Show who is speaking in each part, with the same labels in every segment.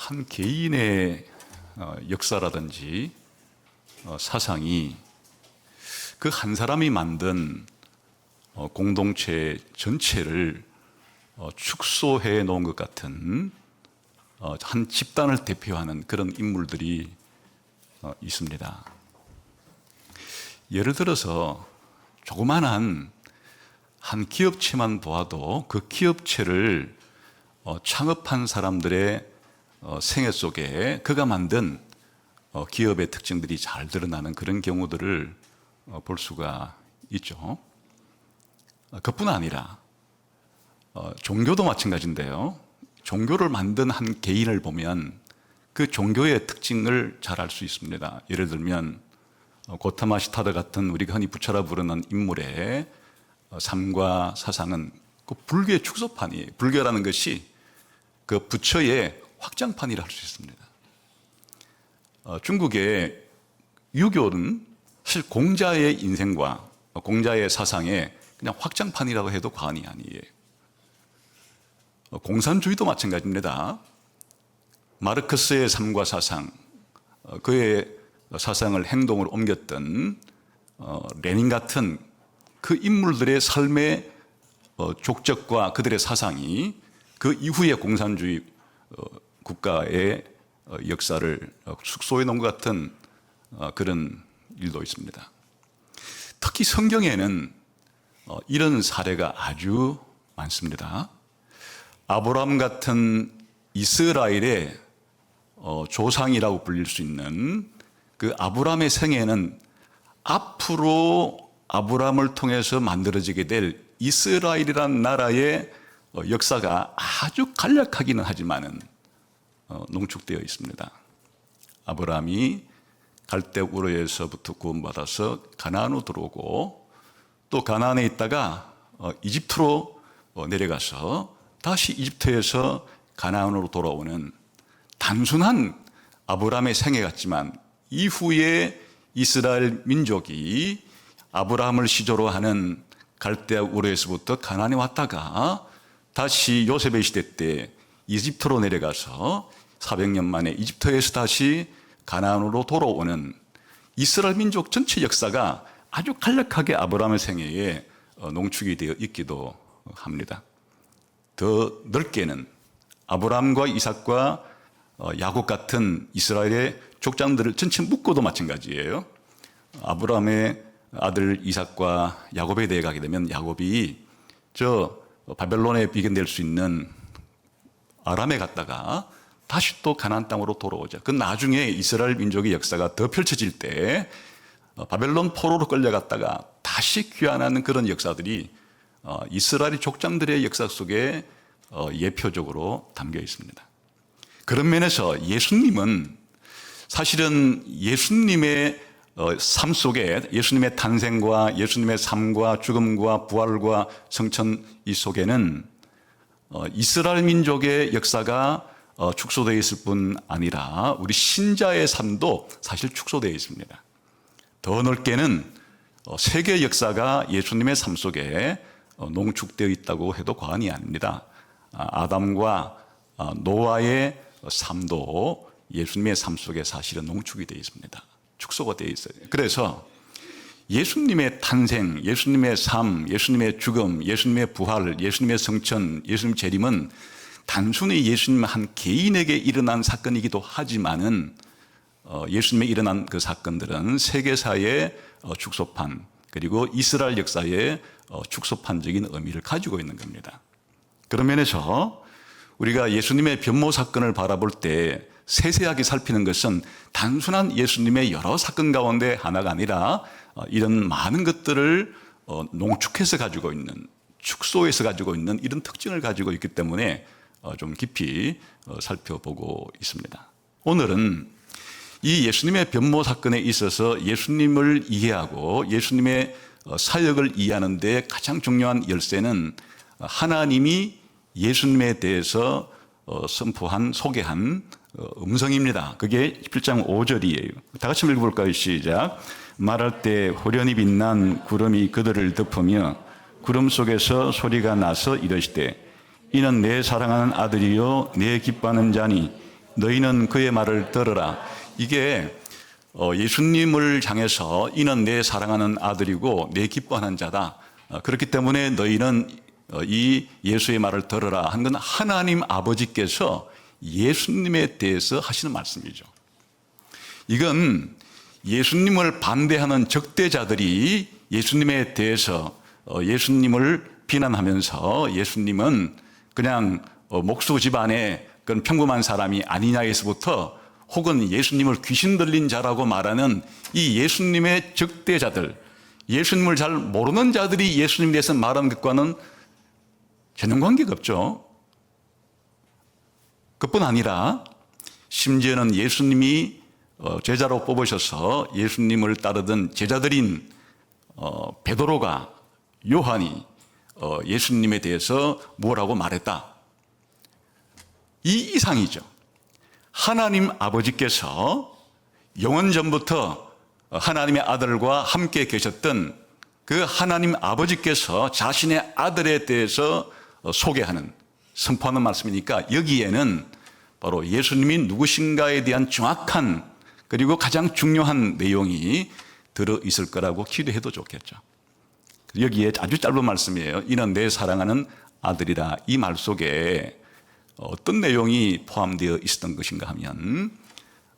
Speaker 1: 한 개인의 역사라든지 사상이 그 한 사람이 만든 공동체 전체를 축소해 놓은 것 같은 한 집단을 대표하는 그런 인물들이 있습니다. 예를 들어서 조그만한 한 기업체만 보아도 그 기업체를 창업한 사람들의 생애 속에 그가 만든 기업의 특징들이 잘 드러나는 그런 경우들을 볼 수가 있죠. 그뿐 아니라 종교도 마찬가지인데요. 종교를 만든 한 개인을 보면 그 종교의 특징을 잘 알 수 있습니다. 예를 들면 고타마 시타다 같은 우리가 흔히 부처라 부르는 인물의 삶과 사상은 그 불교의 축소판이에요. 불교라는 것이 그 부처의 확장판이라 할 수 있습니다. 중국의 유교는 사실 공자의 인생과 공자의 사상의 그냥 확장판이라고 해도 과언이 아니에요. 공산주의도 마찬가지입니다. 마르크스의 삶과 사상, 그의 사상을 행동으로 옮겼던 레닌 같은 그 인물들의 삶의 족적과 그들의 사상이 그 이후의 공산주의 국가의 역사를 축소해 놓은 것 같은 그런 일도 있습니다. 특히 성경에는 이런 사례가 아주 많습니다. 아브라함 같은 이스라엘의 조상이라고 불릴 수 있는 그 아브라함의 생애는 앞으로 아브라함을 통해서 만들어지게 될 이스라엘이라는 나라의 역사가 아주 간략하기는 하지만은 농축되어 있습니다. 아브라함이 갈대 우르에서부터 구원받아서 가나안으로 들어오고 또 가나안에 있다가 이집트로 내려가서 다시 이집트에서 가나안으로 돌아오는 단순한 아브라함의 생애 같지만 이후에 이스라엘 민족이 아브라함을 시조로 하는 갈대 우르에서부터 가나안에 왔다가 다시 요셉의 시대 때 이집트로 내려가서 400년 만에 이집트에서 다시 가나안으로 돌아오는 이스라엘 민족 전체 역사가 아주 간략하게 아브라함의 생애에 농축이 되어 있기도 합니다. 더 넓게는 아브라함과 이삭과 야곱 같은 이스라엘의 족장들을 전체 묶어도 마찬가지예요. 아브라함의 아들 이삭과 야곱에 대해 가게 되면 야곱이 바벨론에 비견될 수 있는 아람에 갔다가 다시 또 가나안 땅으로 돌아오죠. 그 나중에 이스라엘 민족의 역사가 더 펼쳐질 때 바벨론 포로로 끌려갔다가 다시 귀환하는 그런 역사들이 이스라엘 족장들의 역사 속에 예표적으로 담겨 있습니다. 그런 면에서 예수님은 사실은 예수님의 삶 속에 예수님의 탄생과 예수님의 삶과 죽음과 부활과 성천 이 속에는 이스라엘 민족의 역사가 축소되어 있을 뿐 아니라 우리 신자의 삶도 사실 축소되어 있습니다. 더 넓게는 세계 역사가 예수님의 삶 속에 농축되어 있다고 해도 과언이 아닙니다. 아담과 노아의 삶도 예수님의 삶 속에 사실은 농축이 되어 있습니다. 축소가 되어 있어요. 그래서 예수님의 탄생, 예수님의 삶, 예수님의 죽음, 예수님의 부활, 예수님의 성천, 예수님 재림은 단순히 예수님 한 개인에게 일어난 사건이기도 하지만은 예수님에 일어난 그 사건들은 세계사의 축소판 그리고 이스라엘 역사의 축소판적인 의미를 가지고 있는 겁니다. 그런 면에서 우리가 예수님의 변모 사건을 바라볼 때 세세하게 살피는 것은 단순한 예수님의 여러 사건 가운데 하나가 아니라 이런 많은 것들을 농축해서 가지고 있는, 축소해서 가지고 있는 이런 특징을 가지고 있기 때문에 좀 깊이 살펴보고 있습니다. 오늘은 이 예수님의 변모 사건에 있어서 예수님을 이해하고 예수님의 사역을 이해하는 데 가장 중요한 열쇠는 하나님이 예수님에 대해서 선포한, 소개한 음성입니다. 그게 11장 5절이에요. 다 같이 읽어볼까요? 시작. 말할 때 호련히 빛난 구름이 그들을 덮으며 구름 속에서 소리가 나서 이르시되 이는 내 사랑하는 아들이요 내 기뻐하는 자니 너희는 그의 말을 들으라. 이게 예수님을 향해서 이는 내 사랑하는 아들이고 내 기뻐하는 자다. 그렇기 때문에 너희는 이 예수의 말을 들으라 한 건 하나님 아버지께서 예수님에 대해서 하시는 말씀이죠. 이건 예수님을 반대하는 적대자들이 예수님에 대해서 예수님을 비난하면서 예수님은 그냥 목수 집안의 그런 평범한 사람이 아니냐에서부터 혹은 예수님을 귀신 들린 자라고 말하는 이 예수님의 적대자들, 예수님을 잘 모르는 자들이 예수님에 대해서 말하는 것과는 전혀 관계가 없죠. 그뿐 아니라 심지어는 예수님이 제자로 뽑으셔서 예수님을 따르던 제자들인 베드로가, 요한이 예수님에 대해서 뭐라고 말했다. 이 이상이죠. 하나님 아버지께서 영원 전부터 하나님의 아들과 함께 계셨던 그 하나님 아버지께서 자신의 아들에 대해서 소개하는, 선포하는 말씀이니까 여기에는 바로 예수님이 누구신가에 대한 정확한 그리고 가장 중요한 내용이 들어있을 거라고 기대해도 좋겠죠. 여기에 아주 짧은 말씀이에요. 이는 내 사랑하는 아들이라. 이 말 속에 어떤 내용이 포함되어 있었던 것인가 하면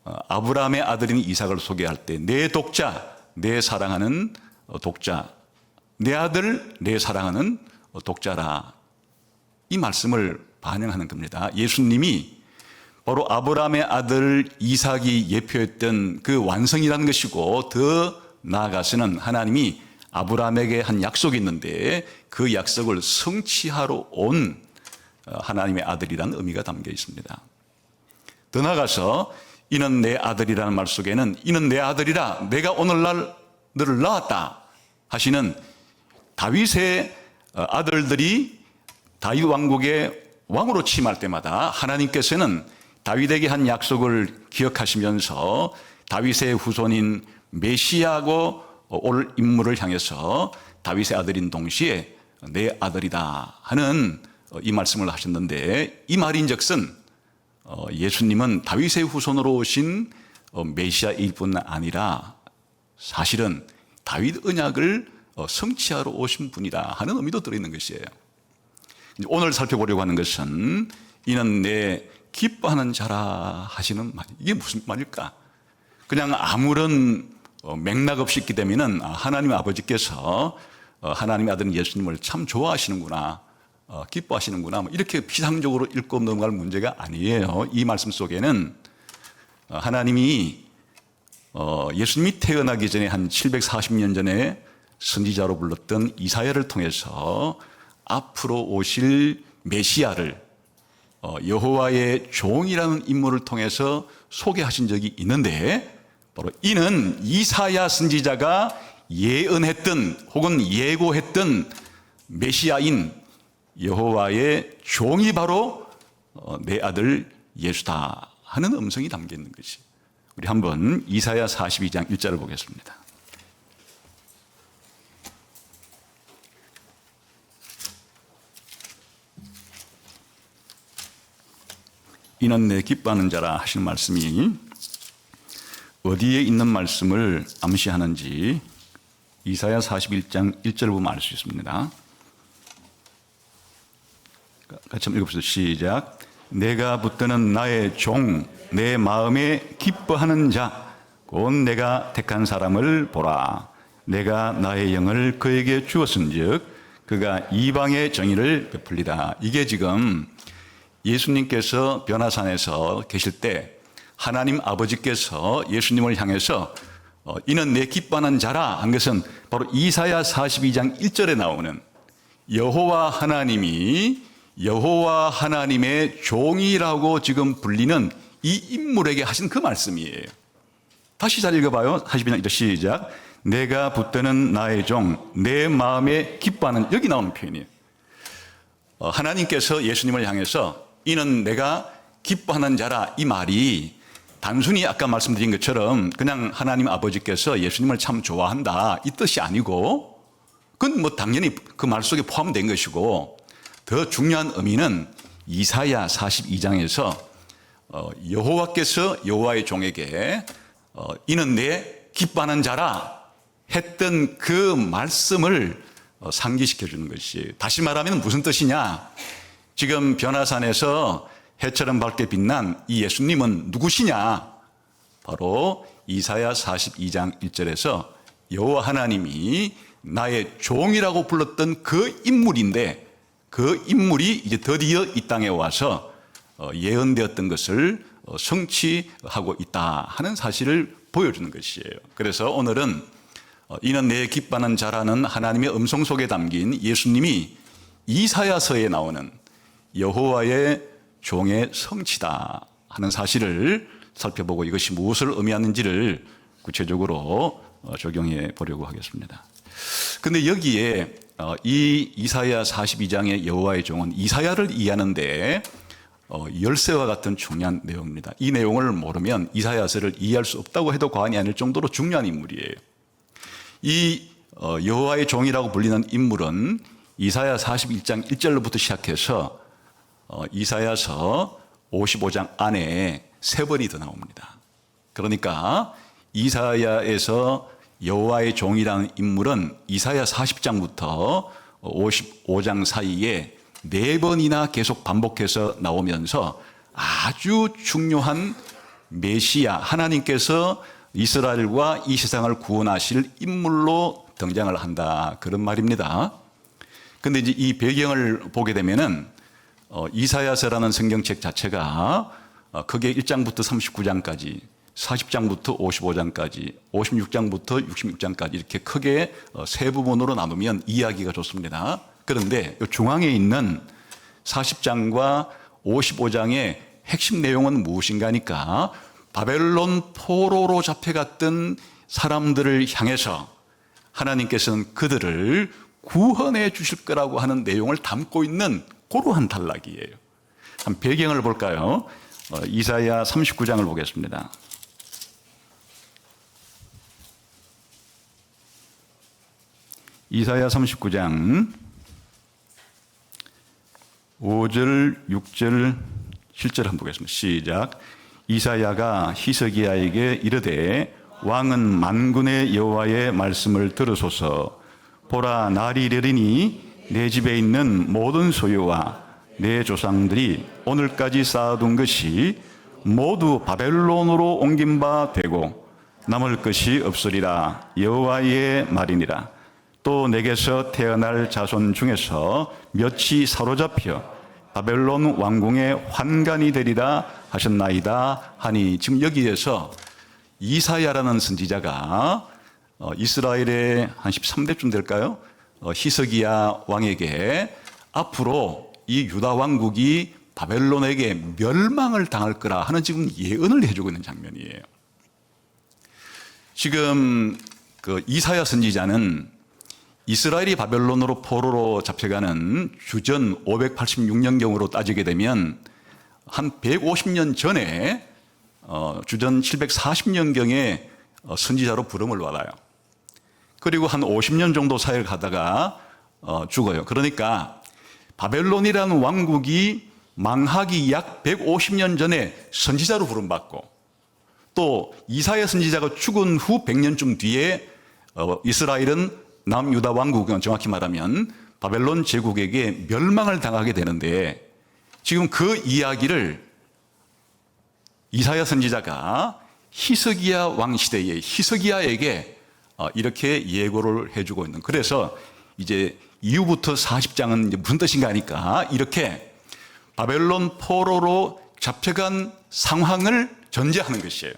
Speaker 1: 아브라함의 아들인 이삭을 소개할 때 내 독자, 내 사랑하는 독자, 내 아들, 내 사랑하는 독자라. 이 말씀을 반영하는 겁니다. 예수님이 바로 아브라함의 아들 이삭이 예표했던 그 완성이라는 것이고 더 나아가서는 하나님이 아브라함에게 한 약속이 있는데 그 약속을 성취하러 온 하나님의 아들이라는 의미가 담겨 있습니다. 더 나아가서 이는 내 아들이라는 말 속에는 이는 내 아들이라 내가 오늘날 너를 낳았다 하시는 다윗의 아들들이 다윗 왕국의 왕으로 취임할 때마다 하나님께서는 다윗에게 한 약속을 기억하시면서 다윗의 후손인 메시아고 올 인물을 향해서 다윗의 아들인 동시에 내 아들이다 하는 이 말씀을 하셨는데 이 말인즉슨 예수님은 다윗의 후손으로 오신 메시아일 뿐 아니라 사실은 다윗 언약을 성취하러 오신 분이다 하는 의미도 들어있는 것이에요. 오늘 살펴보려고 하는 것은 이는 내 기뻐하는 자라 하시는 말. 이게 무슨 말일까? 그냥 아무런 맥락 없이 있기 때문에 하나님 아버지께서 하나님의 아들 예수님을 참 좋아하시는구나, 기뻐하시는구나, 이렇게 피상적으로 읽고 넘어갈 문제가 아니에요. 이 말씀 속에는 하나님이 예수님이 태어나기 전에 한 740년 전에 선지자로 불렀던 이사야를 통해서 앞으로 오실 메시아를 여호와의 종이라는 인물을 통해서 소개하신 적이 있는데 바로 이는 이사야 선지자가 예언했던 혹은 예고했던 메시아인 여호와의 종이 바로 내 아들 예수다 하는 음성이 담겨 있는 것이. 우리 한번 이사야 42장 1절을 보겠습니다. 이는 내 기뻐하는 자라 하시는 말씀이 어디에 있는 말씀을 암시하는지 이사야 41장 1절을 보면 알 수 있습니다. 같이 한번 읽어보시죠. 시작. 내가 붙드는 나의 종, 내 마음에 기뻐하는 자, 곧 내가 택한 사람을 보라. 내가 나의 영을 그에게 주었은즉 그가 이방의 정의를 베풀리라. 이게 지금 예수님께서 변화산에서 계실 때 하나님 아버지께서 예수님을 향해서 이는 내 기뻐하는 자라 한 것은 바로 이사야 42장 1절에 나오는 여호와 하나님이 여호와 하나님의 종이라고 지금 불리는 이 인물에게 하신 그 말씀이에요. 다시 잘 읽어봐요. 42장 1절 시작. 내가 붙드는 나의 종, 내 마음에 기뻐하는, 여기 나오는 표현이에요. 하나님께서 예수님을 향해서 이는 내가 기뻐하는 자라, 이 말이 단순히 아까 말씀드린 것처럼 그냥 하나님 아버지께서 예수님을 참 좋아한다 이 뜻이 아니고 그건 뭐 당연히 그 말 속에 포함된 것이고 더 중요한 의미는 이사야 42장에서 여호와께서 여호와의 종에게 이는 내 기뻐하는 자라 했던 그 말씀을 상기시켜 주는 것이, 다시 말하면 무슨 뜻이냐? 지금 변화산에서 해처럼 밝게 빛난 이 예수님은 누구시냐? 바로 이사야 42장 1절에서 여호와 하나님이 나의 종이라고 불렀던 그 인물인데, 그 인물이 이제 드디어 이 땅에 와서 예언되었던 것을 성취하고 있다 하는 사실을 보여주는 것이에요. 그래서 오늘은 이는 내 기뻐하는 자라는 하나님의 음성 속에 담긴 예수님이 이사야서에 나오는 여호와의 종의 성취다 하는 사실을 살펴보고 이것이 무엇을 의미하는지를 구체적으로 적용해 보려고 하겠습니다. 그런데 여기에 이 이사야 42장의 여호와의 종은 이사야를 이해하는데 열쇠와 같은 중요한 내용입니다. 이 내용을 모르면 이사야서를 이해할 수 없다고 해도 과언이 아닐 정도로 중요한 인물이에요. 이 여호와의 종이라고 불리는 인물은 이사야 41장 1절로부터 시작해서 이사야서 55장 안에 3번이 더 나옵니다. 그러니까 이사야에서 여호와의 종이라는 인물은 이사야 40장부터 55장 사이에 4번이나 계속 반복해서 나오면서 아주 중요한 메시아, 하나님께서 이스라엘과 이 세상을 구원하실 인물로 등장을 한다, 그런 말입니다. 그런데 이제 이 배경을 보게 되면은 이사야서라는 성경책 자체가 크게 1장부터 39장까지, 40장부터 55장까지, 56장부터 66장까지 이렇게 크게 3부분으로 나누면 이해하기가 좋습니다. 그런데 중앙에 있는 40장과 55장의 핵심 내용은 무엇인가 하니까 바벨론 포로로 잡혀갔던 사람들을 향해서 하나님께서는 그들을 구원해 주실 거라고 하는 내용을 담고 있는 그러한 단락이에요. 한 배경을 볼까요? 이사야 39장을 보겠습니다. 이사야 39장 5절, 6절, 7절 한번 보겠습니다. 시작. 이사야가 히스기야에게 이르되 왕은 만군의 여호와의 말씀을 들으소서. 보라, 날이 이르리니 내 집에 있는 모든 소유와 내 조상들이 오늘까지 쌓아둔 것이 모두 바벨론으로 옮긴 바 되고 남을 것이 없으리라. 여호와의 말이니라. 또 내게서 태어날 자손 중에서 몇이 사로잡혀 바벨론 왕궁의 환관이 되리라 하셨나이다 하니, 지금 여기에서 이사야라는 선지자가 이스라엘의 한 13대쯤 될까요? 히스기야 왕에게 앞으로 이 유다 왕국이 바벨론에게 멸망을 당할 거라 하는 지금 예언을 해주고 있는 장면이에요. 지금 그 이사야 선지자는 이스라엘이 바벨론으로 포로로 잡혀가는 주전 586년경으로 따지게 되면 한 150년 전에 주전 740년경에 선지자로 부름을 받아요. 그리고 한 50년 정도 사역을 하다가 죽어요. 그러니까 바벨론이라는 왕국이 망하기 약 150년 전에 선지자로 부름받고, 또 이사야 선지자가 죽은 후 100년쯤 뒤에 이스라엘은 남유다 왕국은 정확히 말하면 바벨론 제국에게 멸망을 당하게 되는데, 지금 그 이야기를 이사야 선지자가 히스기야 왕 시대의 히스기야에게 이렇게 예고를 해주고 있는. 그래서 이제 이후부터 40장은 무슨 뜻인가 하니까 이렇게 바벨론 포로로 잡혀간 상황을 전제하는 것이에요.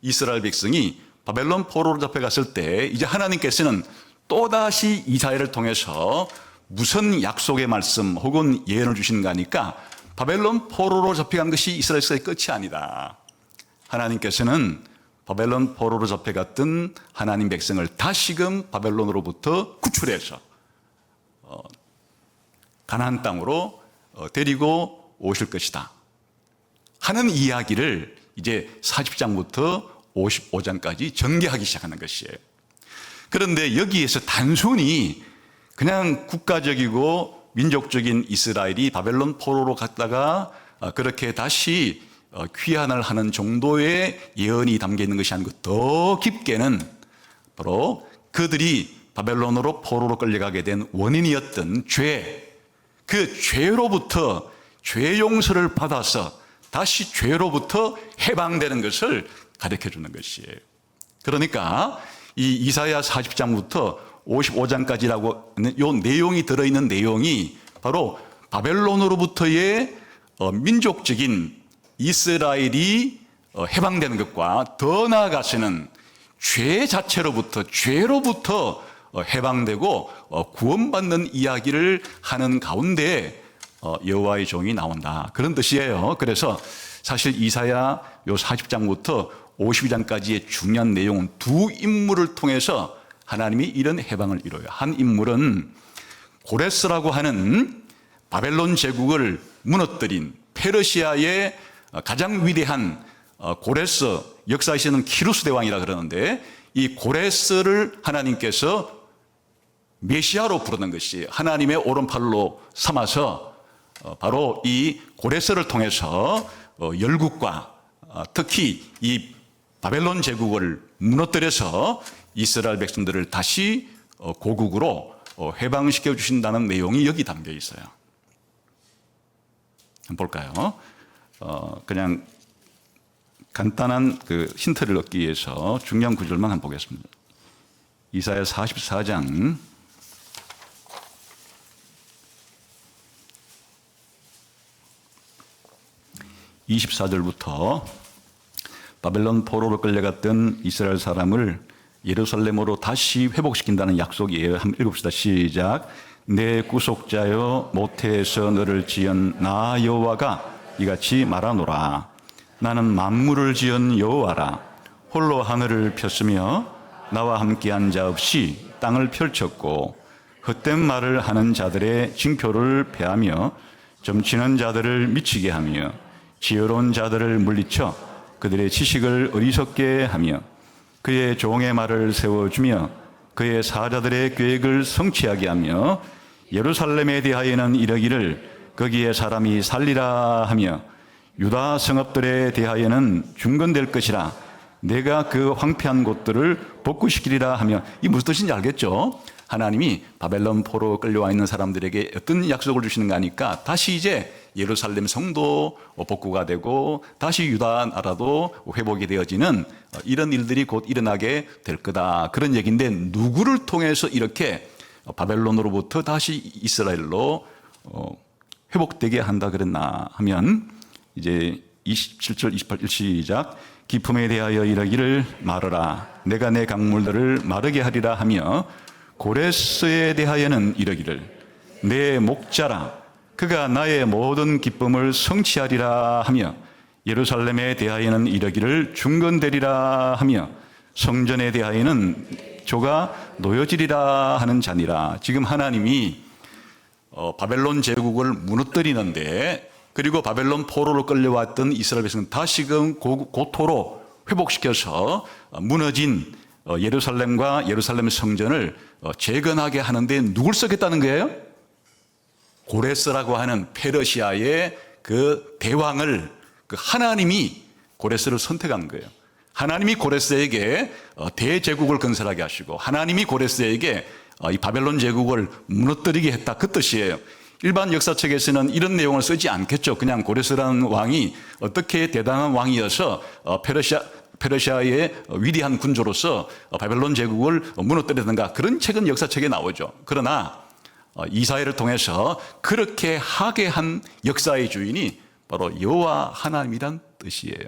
Speaker 1: 이스라엘 백성이 바벨론 포로로 잡혀갔을 때 이제 하나님께서는 또다시 이사야를 통해서 무슨 약속의 말씀 혹은 예언을 주시는가 하니까 바벨론 포로로 잡혀간 것이 이스라엘의 끝이 아니다. 하나님께서는 바벨론 포로로 잡혀갔던 하나님 백성을 다시금 바벨론으로부터 구출해서 가나안 땅으로 데리고 오실 것이다 하는 이야기를 이제 40장부터 55장까지 전개하기 시작하는 것이에요. 그런데 여기에서 단순히 그냥 국가적이고 민족적인 이스라엘이 바벨론 포로로 갔다가 그렇게 다시 귀환을 하는 정도의 예언이 담겨 있는 것이 아니고 더 깊게는 바로 그들이 바벨론으로 포로로 끌려가게 된 원인이었던 그 죄로부터 죄 용서를 받아서 다시 죄로부터 해방되는 것을 가르쳐 주는 것이에요. 그러니까 이 이사야 40장부터 55장까지라고 하는 이 내용이 들어있는 내용이 바로 바벨론으로부터의 민족적인 이스라엘이 해방되는 것과 더 나아가서는 죄 자체로부터 죄로부터 해방되고 구원받는 이야기를 하는 가운데 여호와의 종이 나온다, 그런 뜻이에요. 그래서 사실 이사야 요 40장부터 52장까지의 중요한 내용은 두 인물을 통해서 하나님이 이런 해방을 이뤄요. 한 인물은 고레스라고 하는 바벨론 제국을 무너뜨린 페르시아의 가장 위대한 고레스, 역사에서는 키루스 대왕이라 그러는데, 이 고레스를 하나님께서 메시아로 부르는 것이 하나님의 오른팔로 삼아서 바로 이 고레스를 통해서 열국과 특히 이 바벨론 제국을 무너뜨려서 이스라엘 백성들을 다시 고국으로 해방시켜 주신다는 내용이 여기 담겨 있어요. 한번 볼까요? 그냥 간단한 그 힌트를 얻기 위해서 중요한 구절만 한번 보겠습니다. 이사야 44장 24절부터 바벨론 포로로 끌려갔던 이스라엘 사람을 예루살렘으로 다시 회복시킨다는 약속이에요. 한번 읽읍시다. 시작. 내 구속자여, 모태에서 너를 지은 나 여호와가 이같이 말하노라. 나는 만물을 지은 여호와라. 홀로 하늘을 폈으며 나와 함께한 자 없이 땅을 펼쳤고, 헛된 말을 하는 자들의 징표를 폐하며 점치는 자들을 미치게 하며 지혜로운 자들을 물리쳐 그들의 지식을 어리석게 하며 그의 종의 말을 세워주며 그의 사자들의 계획을 성취하게 하며 예루살렘에 대하여는 이르기를 거기에 사람이 살리라 하며 유다 성읍들에 대하여는 중건될 것이라. 내가 그 황폐한 곳들을 복구시키리라 하며, 이 무슨 뜻인지 알겠죠? 하나님이 바벨론 포로 끌려와 있는 사람들에게 어떤 약속을 주시는가 하니까 다시 이제 예루살렘 성도 복구가 되고 다시 유다 나라도 회복이 되어지는 이런 일들이 곧 일어나게 될 거다, 그런 얘기인데, 누구를 통해서 이렇게 바벨론으로부터 다시 이스라엘로 회복되게 한다 그랬나 하면, 이제 27절 28절 시작. 기품에 대하여 이르기를 말하라. 내가 내 강물들을 마르게 하리라 하며 고레스에 대하여는 이르기를 내 목자라. 그가 나의 모든 기쁨을 성취하리라 하며 예루살렘에 대하여는 이르기를 중건되리라 하며 성전에 대하여는 조가 놓여지리라 하는 자니라. 지금 하나님이 바벨론 제국을 무너뜨리는데, 그리고 바벨론 포로로 끌려왔던 이스라엘 백성은 다시금 고토로 회복시켜서 무너진 예루살렘과 예루살렘 성전을 재건하게 하는데 누굴 쓰겠다는 거예요? 고레스라고 하는 페르시아의 그 대왕을, 그 하나님이 고레스를 선택한 거예요. 하나님이 고레스에게 대제국을 건설하게 하시고 하나님이 고레스에게 이 바벨론 제국을 무너뜨리게 했다, 그 뜻이에요. 일반 역사책에서는 이런 내용을 쓰지 않겠죠. 그냥 고레스라는 왕이 어떻게 대단한 왕이어서 페르시아의 위대한 군주로서 바벨론 제국을 무너뜨리든가, 그런 책은 역사책에 나오죠. 그러나 이사야를 통해서 그렇게 하게 한 역사의 주인이 바로 여호와 하나님이란 뜻이에요.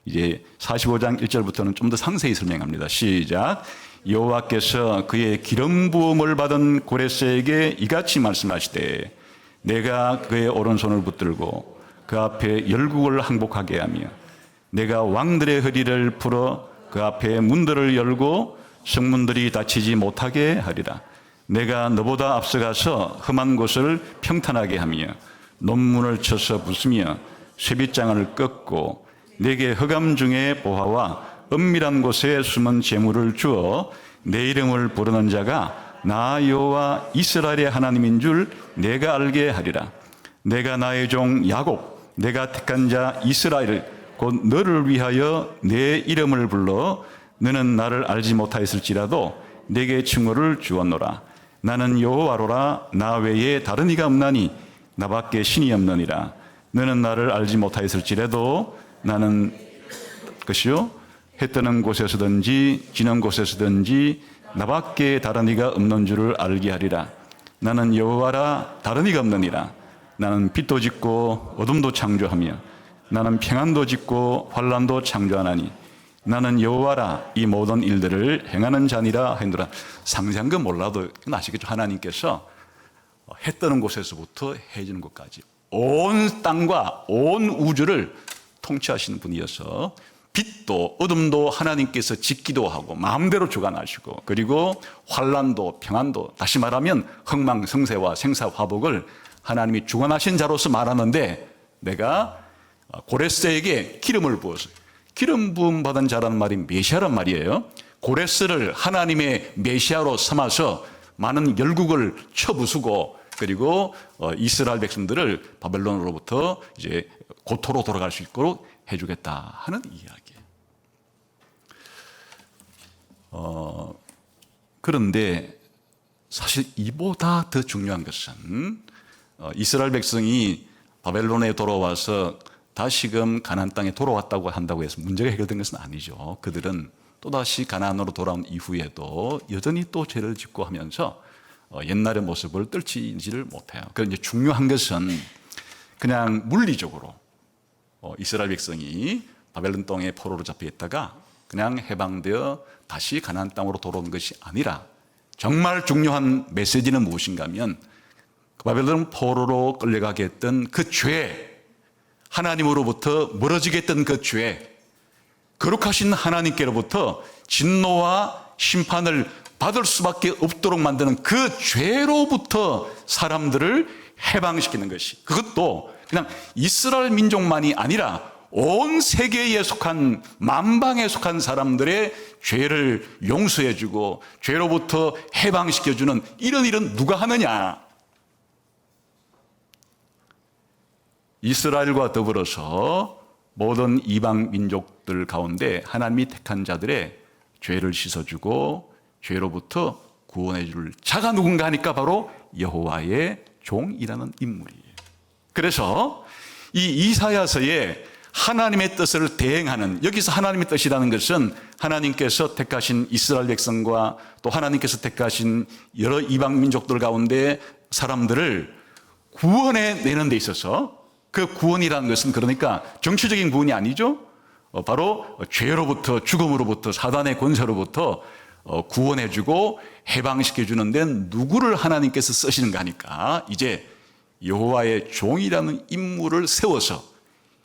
Speaker 1: 이제 45장 1절부터는 좀 더 상세히 설명합니다. 시작. 여호와께서 그의 기름 부음을 받은 고레스에게 이같이 말씀하시되 내가 그의 오른손을 붙들고 그 앞에 열국을 항복하게 하며 내가 왕들의 허리를 풀어 그 앞에 문들을 열고 성문들이 닫히지 못하게 하리라. 내가 너보다 앞서가서 험한 곳을 평탄하게 하며 논문을 쳐서 부수며 쇠빗장을 꺾고 내게 흑암 중에 보화와 은밀한 곳에 숨은 재물을 주어 내 이름을 부르는 자가 나 여호와 이스라엘의 하나님인 줄 내가 알게 하리라. 내가 나의 종 야곱 내가 택한 자 이스라엘 곧 너를 위하여 내 이름을 불러 너는 나를 알지 못하였을지라도 내게 칭호를 주었노라. 나는 여호와로라. 나 외에 다른 이가 없나니 나밖에 신이 없느니라. 너는 나를 알지 못하였을지라도 나는 것이요 해 뜨는 곳에서든지 지는 곳에서든지 나밖에 다른 이가 없는 줄을 알게 하리라. 나는 여호와라. 다른 이가 없느니라. 나는 빛도 짓고 어둠도 창조하며 나는 평안도 짓고 환난도 창조하나니 나는 여호와라. 이 모든 일들을 행하는 자니라 하노라. 상세한 건 몰라도 아시겠죠? 하나님께서 해 뜨는 곳에서부터 해 지는 곳까지 온 땅과 온 우주를 통치하시는 분이어서 빛도 어둠도 하나님께서 짓기도 하고 마음대로 주관하시고 그리고 환난도 평안도 다시 말하면 흥망성쇠와 생사화복을 하나님이 주관하신 자로서 말하는데 내가 고레스에게 기름을 부었어요. 기름 부음 받은 자라는 말이 메시아란 말이에요. 고레스를 하나님의 메시아로 삼아서 많은 열국을 쳐부수고 그리고 이스라엘 백성들을 바벨론으로부터 이제 고토로 돌아갈 수 있도록 해주겠다 하는 이야기예요. 그런데 사실 이보다 더 중요한 것은 이스라엘 백성이 바벨론에 돌아와서 다시금 가나안 땅에 돌아왔다고 한다고 해서 문제가 해결된 것은 아니죠. 그들은 또다시 가나안으로 돌아온 이후에도 여전히 또 죄를 짓고 하면서 옛날의 모습을 떨치지를 못해요. 그런데 중요한 것은 그냥 물리적으로 이스라엘 백성이 바벨론 땅에 포로로 잡혀 있다가 그냥 해방되어 다시 가나안 땅으로 돌아온 것이 아니라 정말 중요한 메시지는 무엇인가 하면 바벨론 포로로 끌려가게 했던 그 죄, 하나님으로부터 멀어지게 했던 그 죄, 거룩하신 하나님께로부터 진노와 심판을 받을 수밖에 없도록 만드는 그 죄로부터 사람들을 해방시키는 것이, 그것도 그냥 이스라엘 민족만이 아니라 온 세계에 속한 만방에 속한 사람들의 죄를 용서해주고 죄로부터 해방시켜주는 이런 일은 누가 하느냐? 이스라엘과 더불어서 모든 이방 민족들 가운데 하나님이 택한 자들의 죄를 씻어주고 죄로부터 구원해 줄 자가 누군가 하니까 바로 여호와의 종이라는 인물이에요. 그래서 이 이사야서에 하나님의 뜻을 대행하는, 여기서 하나님의 뜻이라는 것은 하나님께서 택하신 이스라엘 백성과 또 하나님께서 택하신 여러 이방 민족들 가운데 사람들을 구원해 내는 데 있어서, 그 구원이라는 것은 그러니까 정치적인 구원이 아니죠. 바로 죄로부터, 죽음으로부터, 사단의 권세로부터 구원해주고 해방시켜주는 데는 누구를 하나님께서 쓰시는가 하니까 이제 여호와의 종이라는 인물을 세워서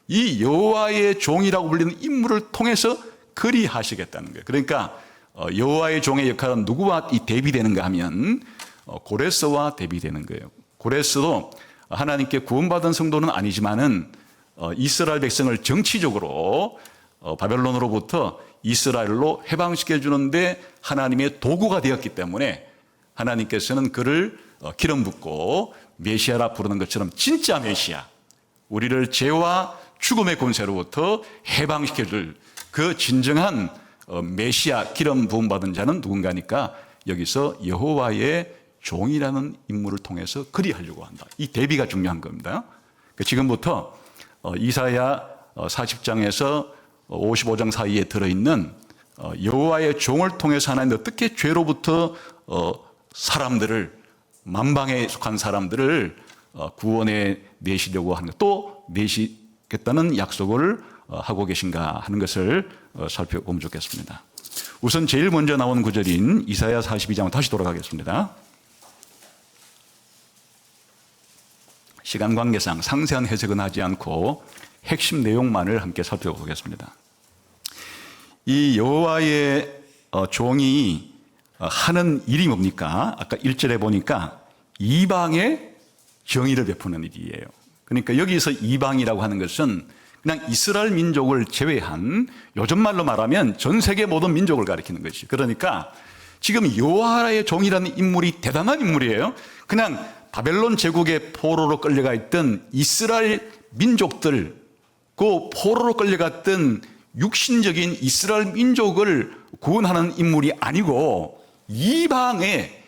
Speaker 1: 이 여호와의 종이라고 불리는 인물을 통해서 그리하시겠다는 거예요. 그러니까 여호와의 종의 역할은 누구와 대비되는가 하면 고레스와 대비되는 거예요. 고레스도 하나님께 구원받은 성도는 아니지만은 이스라엘 백성을 정치적으로 바벨론으로부터 이스라엘로 해방시켜 주는데 하나님의 도구가 되었기 때문에 하나님께서는 그를 기름 붓고 메시아라 부르는 것처럼 진짜 메시아, 우리를 죄와 죽음의 권세로부터 해방시켜 줄 그 진정한 메시아 기름 부음 받은 자는 누군가니까 여기서 여호와의 종이라는 인물을 통해서 그리하려고 한다. 이 대비가 중요한 겁니다. 지금부터 이사야 40장에서 55장 사이에 들어있는 여호와의 종을 통해서 하나님 어떻게 죄로부터 사람들을, 만방에 속한 사람들을 구원해 내시려고 하는 것, 또 내시겠다는 약속을 하고 계신가 하는 것을 살펴보면 좋겠습니다. 우선 제일 먼저 나온 구절인 이사야 42장으로 다시 돌아가겠습니다. 시간 관계상 상세한 해석은 하지 않고 핵심 내용만을 함께 살펴보겠습니다. 이 여호와의 종이 하는 일이 뭡니까? 아까 1절에 보니까 이방의 정의를 베푸는 일이에요. 그러니까 여기서 이방이라고 하는 것은 그냥 이스라엘 민족을 제외한, 요즘 말로 말하면 전 세계 모든 민족을 가리키는 것이죠. 그러니까 지금 여호와의 종이라는 인물이 대단한 인물이에요. 그냥 바벨론 제국의 포로로 끌려가 있던 이스라엘 민족들, 그 포로로 끌려갔던 육신적인 이스라엘 민족을 구원하는 인물이 아니고 이방에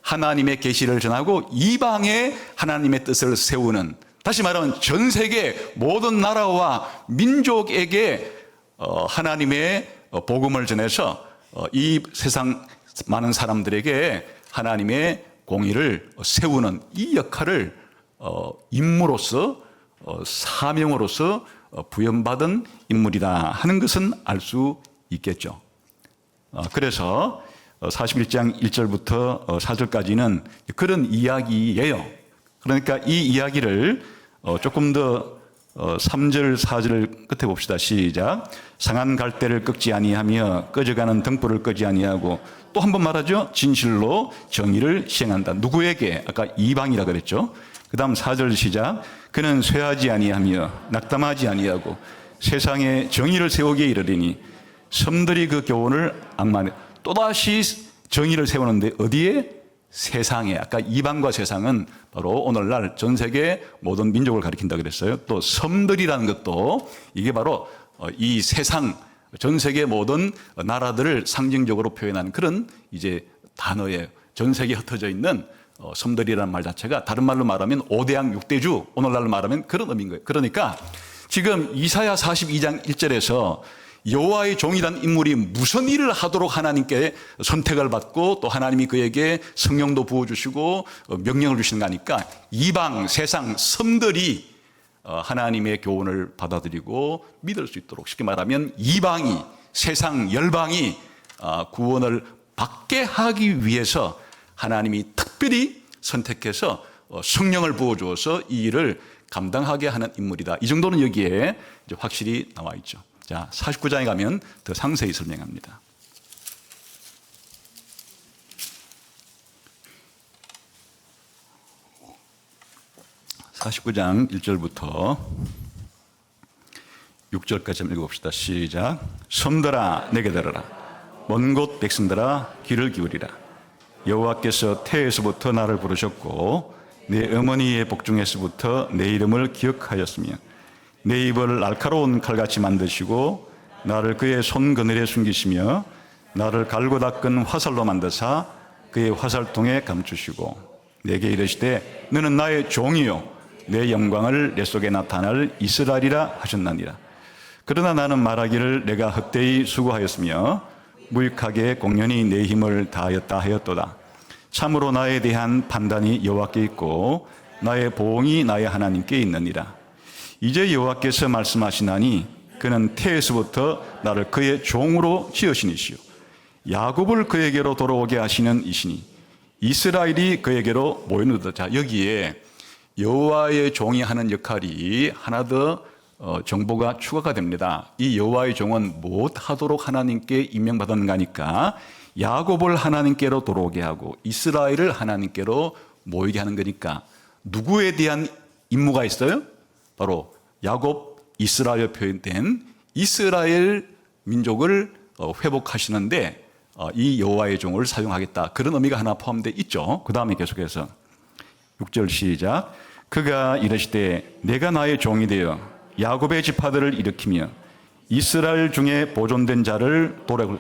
Speaker 1: 하나님의 계시를 전하고 이방에 하나님의 뜻을 세우는, 다시 말하면 전 세계 모든 나라와 민족에게 하나님의 복음을 전해서 이 세상 많은 사람들에게 하나님의 공의를 세우는 이 역할을 임무로서 사명으로서 부여받은 인물이다 하는 것은 알 수 있겠죠. 그래서 41장 1절부터 4절까지는 그런 이야기예요. 그러니까 이 이야기를 조금 더 3절 4절을 끝에 봅시다. 시작. 상한 갈대를 꺾지 아니하며 꺼져가는 등불을 끄지 아니하고, 또 한 번 말하죠. 진실로 정의를 시행한다. 누구에게? 아까 이방이라 그랬죠. 그 다음 4절 시작. 그는 쇠하지 아니하며 낙담하지 아니하고 세상에 정의를 세우기에 이르리니 섬들이 그 교훈을 악마하네. 또다시 정의를 세우는데 어디에? 세상에. 아까 이방과 세상은 바로 오늘날 전 세계 모든 민족을 가리킨다 그랬어요. 또 섬들이라는 것도 이게 바로 이 세상 전 세계 모든 나라들을 상징적으로 표현하는 그런 이제 단어예요. 전 세계에 흩어져 있는 섬들이라는 말 자체가 다른 말로 말하면 5대양 6대주, 오늘날로 말하면 그런 의미인 거예요. 그러니까 지금 이사야 42장 1절에서 여호와의 종이란 인물이 무슨 일을 하도록 하나님께 선택을 받고 또 하나님이 그에게 성령도 부어주시고 명령을 주시는 거니까 이방, 세상, 섬들이 하나님의 교훈을 받아들이고 믿을 수 있도록, 쉽게 말하면 이방이, 세상, 열방이 구원을 받게 하기 위해서 하나님이 특별히 선택해서 성령을 부어주어서 이 일을 감당하게 하는 인물이다. 이 정도는 여기에 이제 확실히 나와 있죠. 자, 49장에 가면 더 상세히 설명합니다. (49장) 1절부터 6절까지 한번 읽어봅시다. 시작. 섬들아 내게 들으라. 먼 곳 백성들아 귀를 기울이라. 여호와께서 태에서부터 나를 부르셨고 내 어머니의 복중에서부터 내 이름을 기억하였으며 내 입을 날카로운 칼같이 만드시고 나를 그의 손 그늘에 숨기시며 나를 갈고 닦은 화살로 만드사 그의 화살통에 감추시고 내게 이르시되 너는 나의 종이요 내 영광을 내 속에 나타날 이스라엘이라 하셨나니라. 그러나 나는 말하기를 내가 헛되이 수고하였으며 무익하게 공연히 내 힘을 다하였다 하였도다. 참으로 나에 대한 판단이 여호와께 있고 나의 보응이 나의 하나님께 있느니라. 이제 여호와께서 말씀하시나니 그는 태에서부터 나를 그의 종으로 지으시니시요 야곱을 그에게로 돌아오게 하시는 이시니 이스라엘이 그에게로 모이는도다. 자, 여기에 여호와의 종이 하는 역할이 하나 더 정보가 추가가 됩니다. 이 여호와의 종은 무엇하도록 하나님께 임명받았는가 하니까 야곱을 하나님께로 돌아오게 하고 이스라엘을 하나님께로 모이게 하는 거니까 누구에 대한 임무가 있어요? 바로 야곱, 이스라엘 표현된 이스라엘 민족을 회복하시는데 이 여호와의 종을 사용하겠다. 그런 의미가 하나 포함되어 있죠. 그 다음에 계속해서 6절 시작. 그가 이르시되 내가 나의 종이 되어 야곱의 지파들을 일으키며 이스라엘 중에 보존된 자를 돌아올.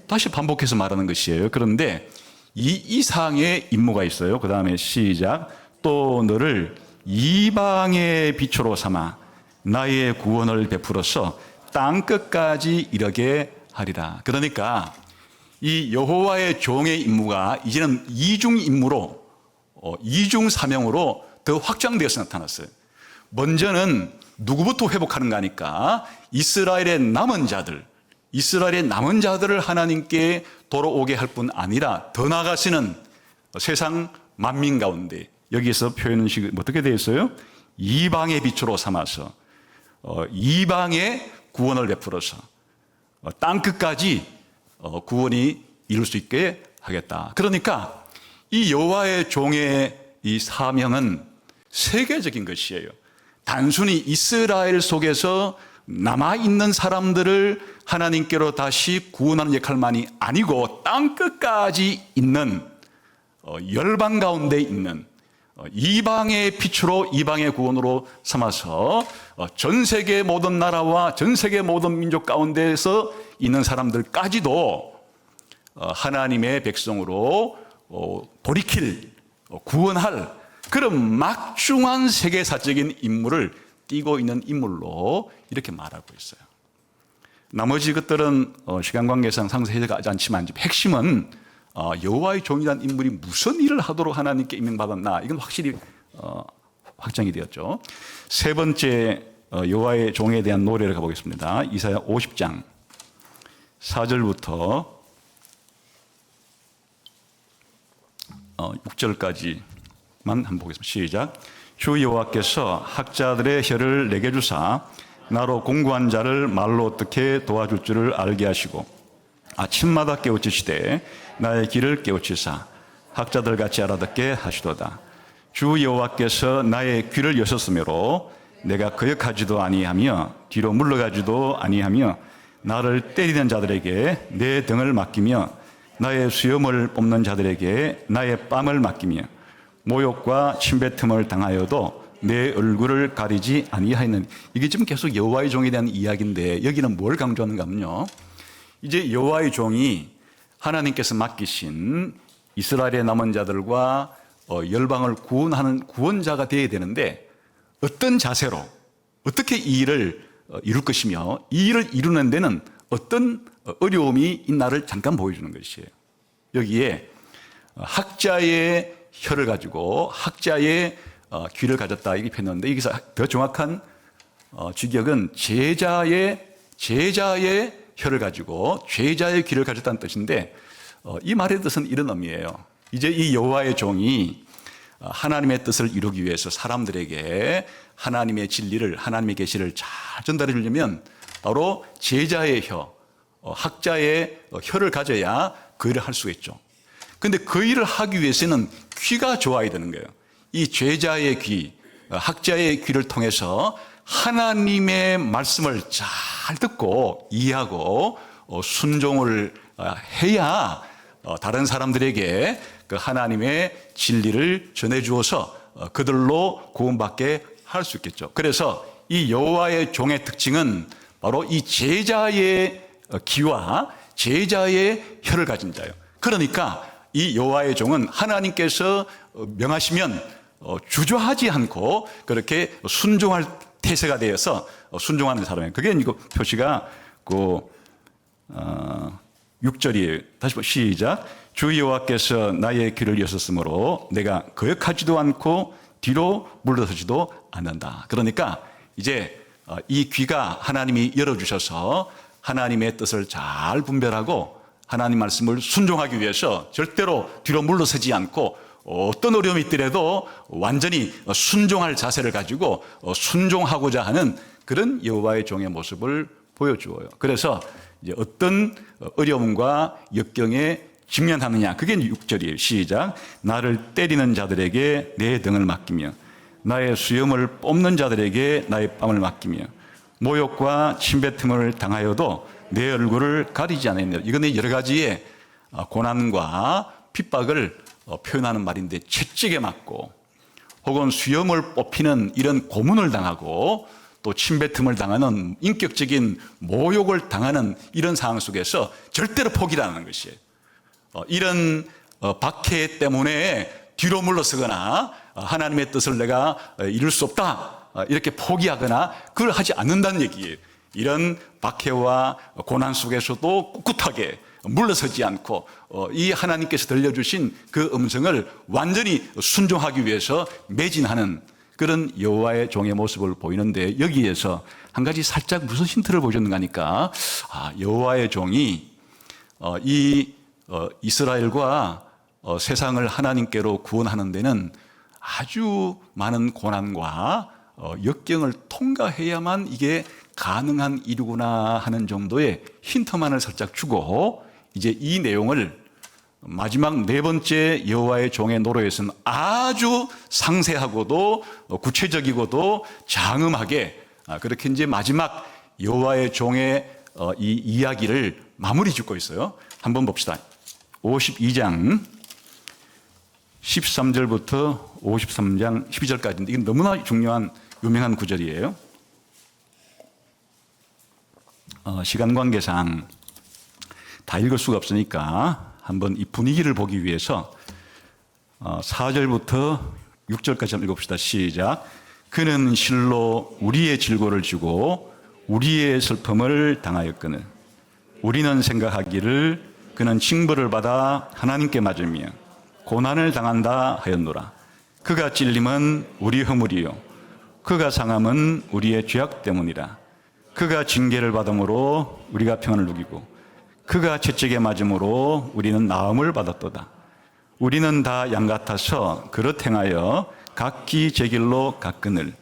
Speaker 1: 다시 반복해서 말하는 것이에요. 그런데 이 이상의 임무가 있어요. 그 다음에 시작. 또 너를 이방의 빛으로 삼아 나의 구원을 베풀어서 땅 끝까지 이르게 하리라. 그러니까 이 여호와의 종의 임무가 이제는 이중 임무로 이중 사명으로 더 확장되어서 나타났어요. 먼저는 누구부터 회복하는가 하니까 이스라엘의 남은 자들을 하나님께 돌아오게 할 뿐 아니라 더 나아가시는 세상 만민 가운데, 여기서 표현식이 어떻게 되어 있어요? 이방의 빛으로 삼아서 이방의 구원을 베풀어서 땅 끝까지 구원이 이룰 수 있게 하겠다. 그러니까 이 여호와의 종의 이 사명은 세계적인 것이에요. 단순히 이스라엘 속에서 남아있는 사람들을 하나님께로 다시 구원하는 역할만이 아니고 땅 끝까지 있는 열방 가운데 있는 이방의 빛으로 이방의 구원으로 삼아서 전 세계 모든 나라와 전 세계 모든 민족 가운데에서 있는 사람들까지도 하나님의 백성으로 돌이킬, 구원할 그런 막중한 세계사적인 임무를 띠고 있는 인물로 이렇게 말하고 있어요. 나머지 것들은 시간 관계상 상세히 하지 않지만 핵심은 여호와의 종이라는 인물이 무슨 일을 하도록 하나님께 임명받았나, 이건 확실히 확정이 되었죠. 세 번째 여호와의 종에 대한 노래를 가보겠습니다. 이사야 50장 4절부터 6절까지만 한번 보겠습니다. 시작. 주 여호와께서 학자들의 혀를 내게 주사 나로 공부한 자를 말로 어떻게 도와줄 줄을 알게 하시고 아침마다 깨우치시되 나의 길을 깨우치사 학자들 같이 알아듣게 하시도다. 주 여호와께서 나의 귀를 여셨으므로 내가 거역하지도 아니하며 뒤로 물러가지도 아니하며 나를 때리는 자들에게 내 등을 맡기며 나의 수염을 뽑는 자들에게 나의 뺨을 맡기며 모욕과 침뱉음을 당하여도 내 얼굴을 가리지 아니하였는. 이게 지금 계속 여호와의 종에 대한 이야기인데 여기는 뭘 강조하는가 하면요, 이제 여호와의 종이 하나님께서 맡기신 이스라엘의 남은 자들과 열방을 구원하는 구원자가 되어야 되는데 어떤 자세로 어떻게 이 일을 이룰 것이며 이 일을 이루는 데는 어떤 어려움이 있나를 잠깐 보여주는 것이에요. 여기에 학자의 혀를 가지고 학자의 귀를 가졌다 이렇게 표현했는데 여기서 더 정확한 직역은 제자의 혀를 가지고 제자의 귀를 가졌다는 뜻인데 이 말의 뜻은 이런 의미예요. 이제 이 여호와의 종이 하나님의 뜻을 이루기 위해서 사람들에게 하나님의 진리를, 하나님의 계시를 잘 전달해 주려면 바로 제자의 혀, 학자의 혀를 가져야 그 일을 할 수가 있죠. 그런데 그 일을 하기 위해서는 귀가 좋아야 되는 거예요. 이 제자의 귀, 학자의 귀를 통해서 하나님의 말씀을 잘 듣고 이해하고 순종을 해야 다른 사람들에게 그 하나님의 진리를 전해주어서 그들로 구원받게 할 수 있겠죠. 그래서 이 여호와의 종의 특징은 바로 이 제자의 귀와 제자의 혀를 가진 자예요. 그러니까 이 여호와의 종은 하나님께서 명하시면 주저하지 않고 그렇게 순종할 태세가 되어서 순종하는 사람이에요. 그게 이거 표시가 그 6절이에요. 다시 시작. 주 여호와께서 나의 귀를 여셨으므로 내가 거역하지도 않고 뒤로 물러서지도 않는다. 그러니까 이제 이 귀가 하나님이 열어주셔서 하나님의 뜻을 잘 분별하고 하나님 말씀을 순종하기 위해서 절대로 뒤로 물러서지 않고 어떤 어려움이 있더라도 완전히 순종할 자세를 가지고 순종하고자 하는 그런 여호와의 종의 모습을 보여주어요. 그래서 이제 어떤 어려움과 역경에 직면하느냐, 그게 6절이에요. 시작. 나를 때리는 자들에게 내 등을 맡기며 나의 수염을 뽑는 자들에게 나의 뺨을 맡기며 모욕과 침뱉음을 당하여도 내 얼굴을 가리지 않았느냐. 이거는 여러 가지의 고난과 핍박을 표현하는 말인데 채찍에 맞고 혹은 수염을 뽑히는 이런 고문을 당하고 또 침뱉음을 당하는 인격적인 모욕을 당하는 이런 상황 속에서 절대로 포기라는 것이에요. 이런 박해 때문에 뒤로 물러서거나 하나님의 뜻을 내가 이룰 수 없다 이렇게 포기하거나 그걸 하지 않는다는 얘기예요. 이런 박해와 고난 속에서도 꿋꿋하게 물러서지 않고 이 하나님께서 들려주신 그 음성을 완전히 순종하기 위해서 매진하는 그런 여호와의 종의 모습을 보이는데 여기에서 한 가지 살짝 무슨 힌트를 보여줬는가 하니까 여호와의 종이 이 이스라엘과 세상을 하나님께로 구원하는 데는 아주 많은 고난과 역경을 통과해야만 이게 가능한 일이구나 하는 정도의 힌트만을 살짝 주고 이제 이 내용을 마지막 네 번째 여호와의 종의 노래에서는 아주 상세하고도 구체적이고도 장엄하게 그렇게 이제 마지막 여호와의 종의 이 이야기를 마무리 짓고 있어요. 한번 봅시다. 52장 13절부터 53장 12절까지인데 이건 너무나 중요한 유명한 구절이에요. 시간 관계상 다 읽을 수가 없으니까 한번 이 분위기를 보기 위해서 4절부터 6절까지 한번 읽읍시다. 시작. 그는 실로 우리의 질고를 지고 우리의 슬픔을 당하였거늘 우리는 생각하기를 그는 징벌을 받아 하나님께 맞으며 고난을 당한다 하였노라. 그가 찔림은 우리 허물이요 그가 상함은 우리의 죄악 때문이라. 그가 징계를 받음으로 우리가 평안을 누리고 그가 채찍에 맞음으로 우리는 나음을 받았도다. 우리는 다 양 같아서 그릇 행하여 각기 제 길로 갔거늘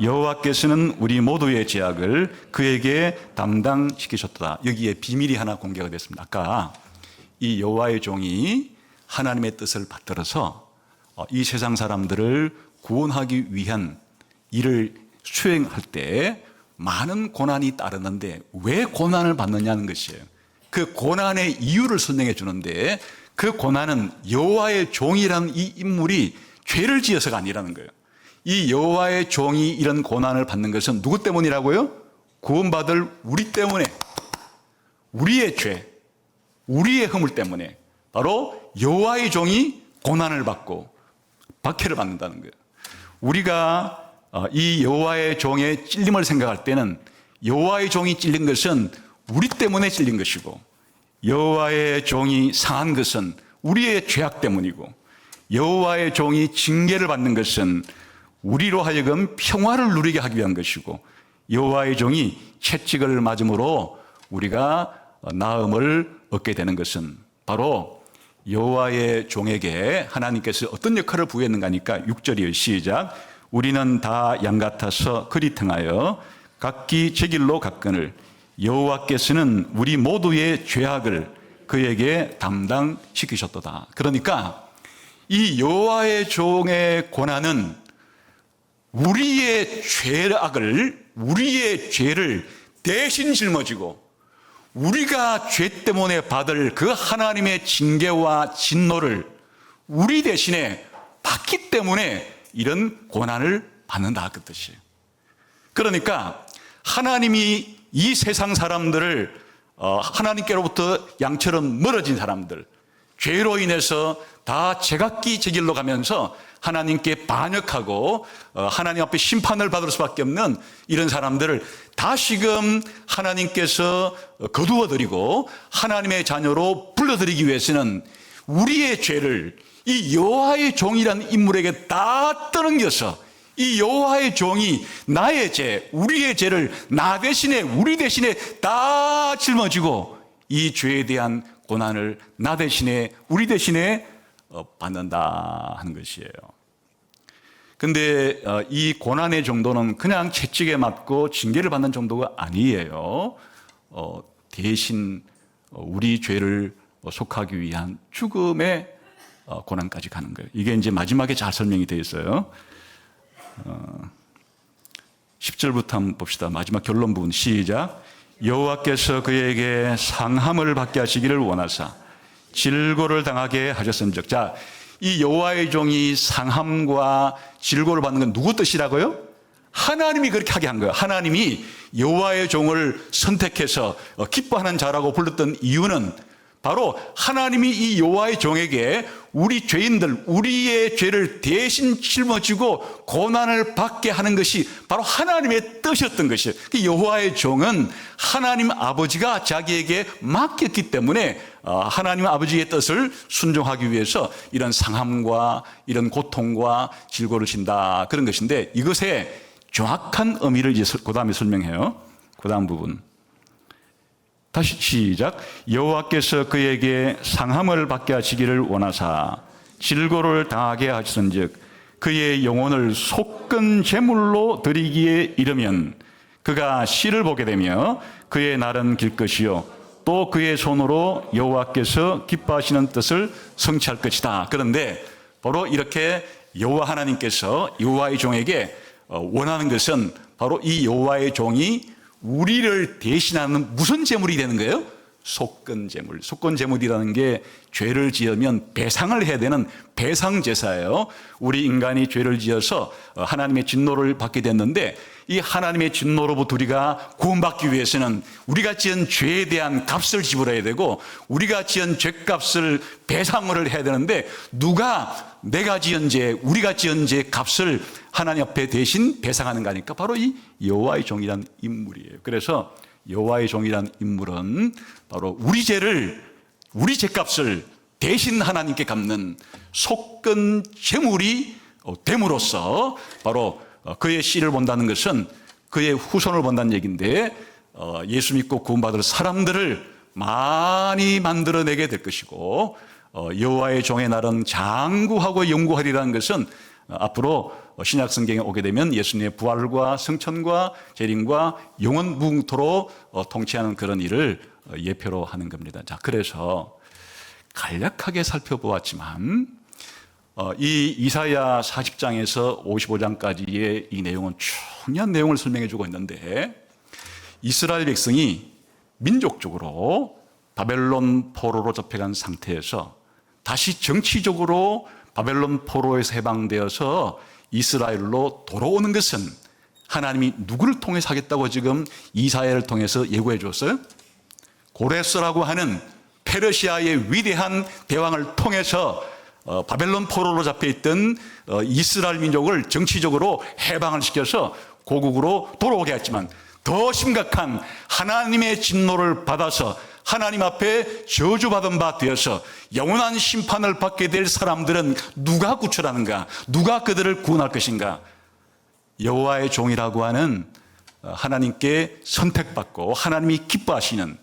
Speaker 1: 여호와께서는 우리 모두의 죄악을 그에게 담당시키셨도다. 여기에 비밀이 하나 공개가 됐습니다. 아까 이 여호와의 종이 하나님의 뜻을 받들어서 이 세상 사람들을 구원하기 위한 일을 수행할 때 많은 고난이 따르는데 왜 고난을 받느냐는 것이에요. 그 고난의 이유를 설명해 주는데 그 고난은 여호와의 종이라는 이 인물이 죄를 지어서가 아니라는 거예요. 이 여호와의 종이 이런 고난을 받는 것은 누구 때문이라고요? 구원받을 우리 때문에, 우리의 죄, 우리의 허물 때문에 바로 여호와의 종이 고난을 받고 박해를 받는다는 거예요. 우리가 이 여호와의 종의 찔림을 생각할 때는 여호와의 종이 찔린 것은 우리 때문에 찔린 것이고 여호와의 종이 상한 것은 우리의 죄악 때문이고 여호와의 종이 징계를 받는 것은 우리로 하여금 평화를 누리게 하기 위한 것이고 여호와의 종이 채찍을 맞음으로 우리가 나음을 얻게 되는 것은 바로 여호와의 종에게 하나님께서 어떤 역할을 부여했는가 하니까 6절이에요. 시작. 우리는 다 양 같아서 그리 등하여 각기 제 길로 갔거늘 여호와께서는 우리 모두의 죄악을 그에게 담당시키셨도다. 그러니까 이 여호와의 종의 고난은 우리의 죄를 대신 짊어지고 우리가 죄 때문에 받을 그 하나님의 징계와 진노를 우리 대신에 받기 때문에 이런 고난을 받는다 그 뜻이에요. 그러니까 하나님이 이 세상 사람들을 하나님께로부터 양처럼 멀어진 사람들, 죄로 인해서 다 제각기 제 길로 가면서 하나님께 반역하고 하나님 앞에 심판을 받을 수밖에 없는 이런 사람들을 다시금 하나님께서 거두어드리고 하나님의 자녀로 불러들이기 위해서는 우리의 죄를 이 여호와의 종이라는 인물에게 다 떠넘겨서 이 여호와의 종이 나의 죄, 우리의 죄를 나 대신에 우리 대신에 다 짊어지고 이 죄에 대한 고난을 나 대신에 우리 대신에 받는다 하는 것이에요. 근데 이 고난의 정도는 그냥 채찍에 맞고 징계를 받는 정도가 아니에요. 대신 우리 죄를 속하기 위한 죽음의 고난까지 가는 거예요. 이게 이제 마지막에 잘 설명이 되어 있어요. 10절부터 한번 봅시다. 마지막 결론 부분 시작. 여호와께서 그에게 상함을 받게 하시기를 원하사 질고를 당하게 하셨은즉. 자, 이 여호와의 종이 상함과 질고를 받는 건 누구 뜻이라고요? 하나님이 그렇게 하게 한 거예요. 하나님이 여호와의 종을 선택해서 기뻐하는 자라고 불렀던 이유는 바로 하나님이 이 여호와의 종에게 우리 죄인들, 우리의 죄를 대신 짊어지고 고난을 받게 하는 것이 바로 하나님의 뜻이었던 것이에요. 여호와의 종은 하나님 아버지가 자기에게 맡겼기 때문에 하나님 아버지의 뜻을 순종하기 위해서 이런 상함과 이런 고통과 질고를 진다 그런 것인데 이것의 정확한 의미를 이제 그 다음에 설명해요. 그 다음 부분. 다시 시작. 여호와께서 그에게 상함을 받게 하시기를 원하사 질고를 당하게 하셨은즉 그의 영혼을 속건 제물로 드리기에 이르면 그가 씨를 보게 되며 그의 날은 길 것이요 또 그의 손으로 여호와께서 기뻐하시는 뜻을 성취할 것이다. 그런데 바로 이렇게 여호와 하나님께서 여호와의 종에게 원하는 것은 바로 이 여호와의 종이 우리를 대신하는 무슨 제물이 되는 거예요? 속건제물. 속건제물이라는 게 죄를 지으면 배상을 해야 되는 배상제사예요. 우리 인간이 죄를 지어서 하나님의 진노를 받게 됐는데, 이 하나님의 진노로부터 우리가 구원받기 위해서는 우리가 지은 죄에 대한 값을 지불해야 되고, 우리가 지은 죄값을 배상을 해야 되는데, 누가 내가 지은 죄, 우리가 지은 죄 값을 하나님 앞에 대신 배상하는 거니까 바로 이 여호와의 종이라는 인물이에요. 그래서 여호와의 종이라는 인물은 바로 우리 죄를, 우리 죄값을 대신 하나님께 갚는 속건 제물이 됨으로써 바로 그의 씨를 본다는 것은 그의 후손을 본다는 얘기인데, 예수 믿고 구원받을 사람들을 많이 만들어내게 될 것이고, 여호와의 종의 날은 장구하고 영구하리라는 것은 앞으로 신약 성경에 오게 되면 예수님의 부활과 성천과 재림과 영원 무궁토로 통치하는 그런 일을 예표로 하는 겁니다. 자, 그래서 간략하게 살펴보았지만 이 이사야 40장에서 55장까지의 이 내용은 중요한 내용을 설명해 주고 있는데, 이스라엘 백성이 민족적으로 바벨론 포로로 잡혀간 상태에서 다시 정치적으로 바벨론 포로에서 해방되어서 이스라엘로 돌아오는 것은 하나님이 누구를 통해서 하겠다고 지금 이사야를 통해서 예고해 줬어요? 고레스라고 하는 페르시아의 위대한 대왕을 통해서 바벨론 포로로 잡혀있던 이스라엘 민족을 정치적으로 해방을 시켜서 고국으로 돌아오게 했지만, 더 심각한 하나님의 진노를 받아서 하나님 앞에 저주받은 바 되어서 영원한 심판을 받게 될 사람들은 누가 구출하는가? 누가 그들을 구원할 것인가? 여호와의 종이라고 하는 하나님께 선택받고 하나님이 기뻐하시는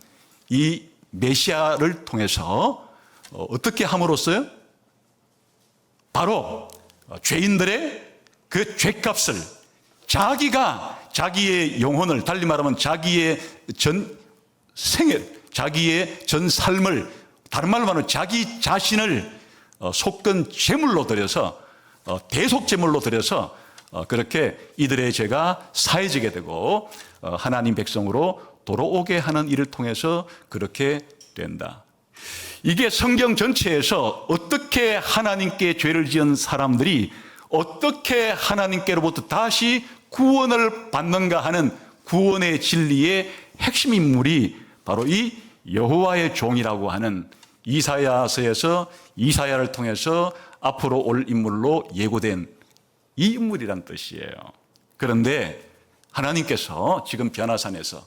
Speaker 1: 이 메시아를 통해서 어떻게 함으로써요? 바로 죄인들의 그 죄값을 자기의 영혼을, 달리 말하면 자기의 전 생을, 자기의 전 삶을, 다른 말로 말하면 자기 자신을 속건 제물로 드려서, 대속 제물로 드려서 그렇게 이들의 죄가 사해지게 되고 하나님 백성으로 돌아오게 하는 일을 통해서 그렇게 된다. 이게 성경 전체에서 어떻게 하나님께 죄를 지은 사람들이 어떻게 하나님께로부터 다시 구원을 받는가 하는 구원의 진리의 핵심 인물이 바로 이 여호와의 종이라고 하는 이사야서에서 이사야를 통해서 앞으로 올 인물로 예고된 이 인물이란 뜻이에요. 그런데 하나님께서 지금 변화산에서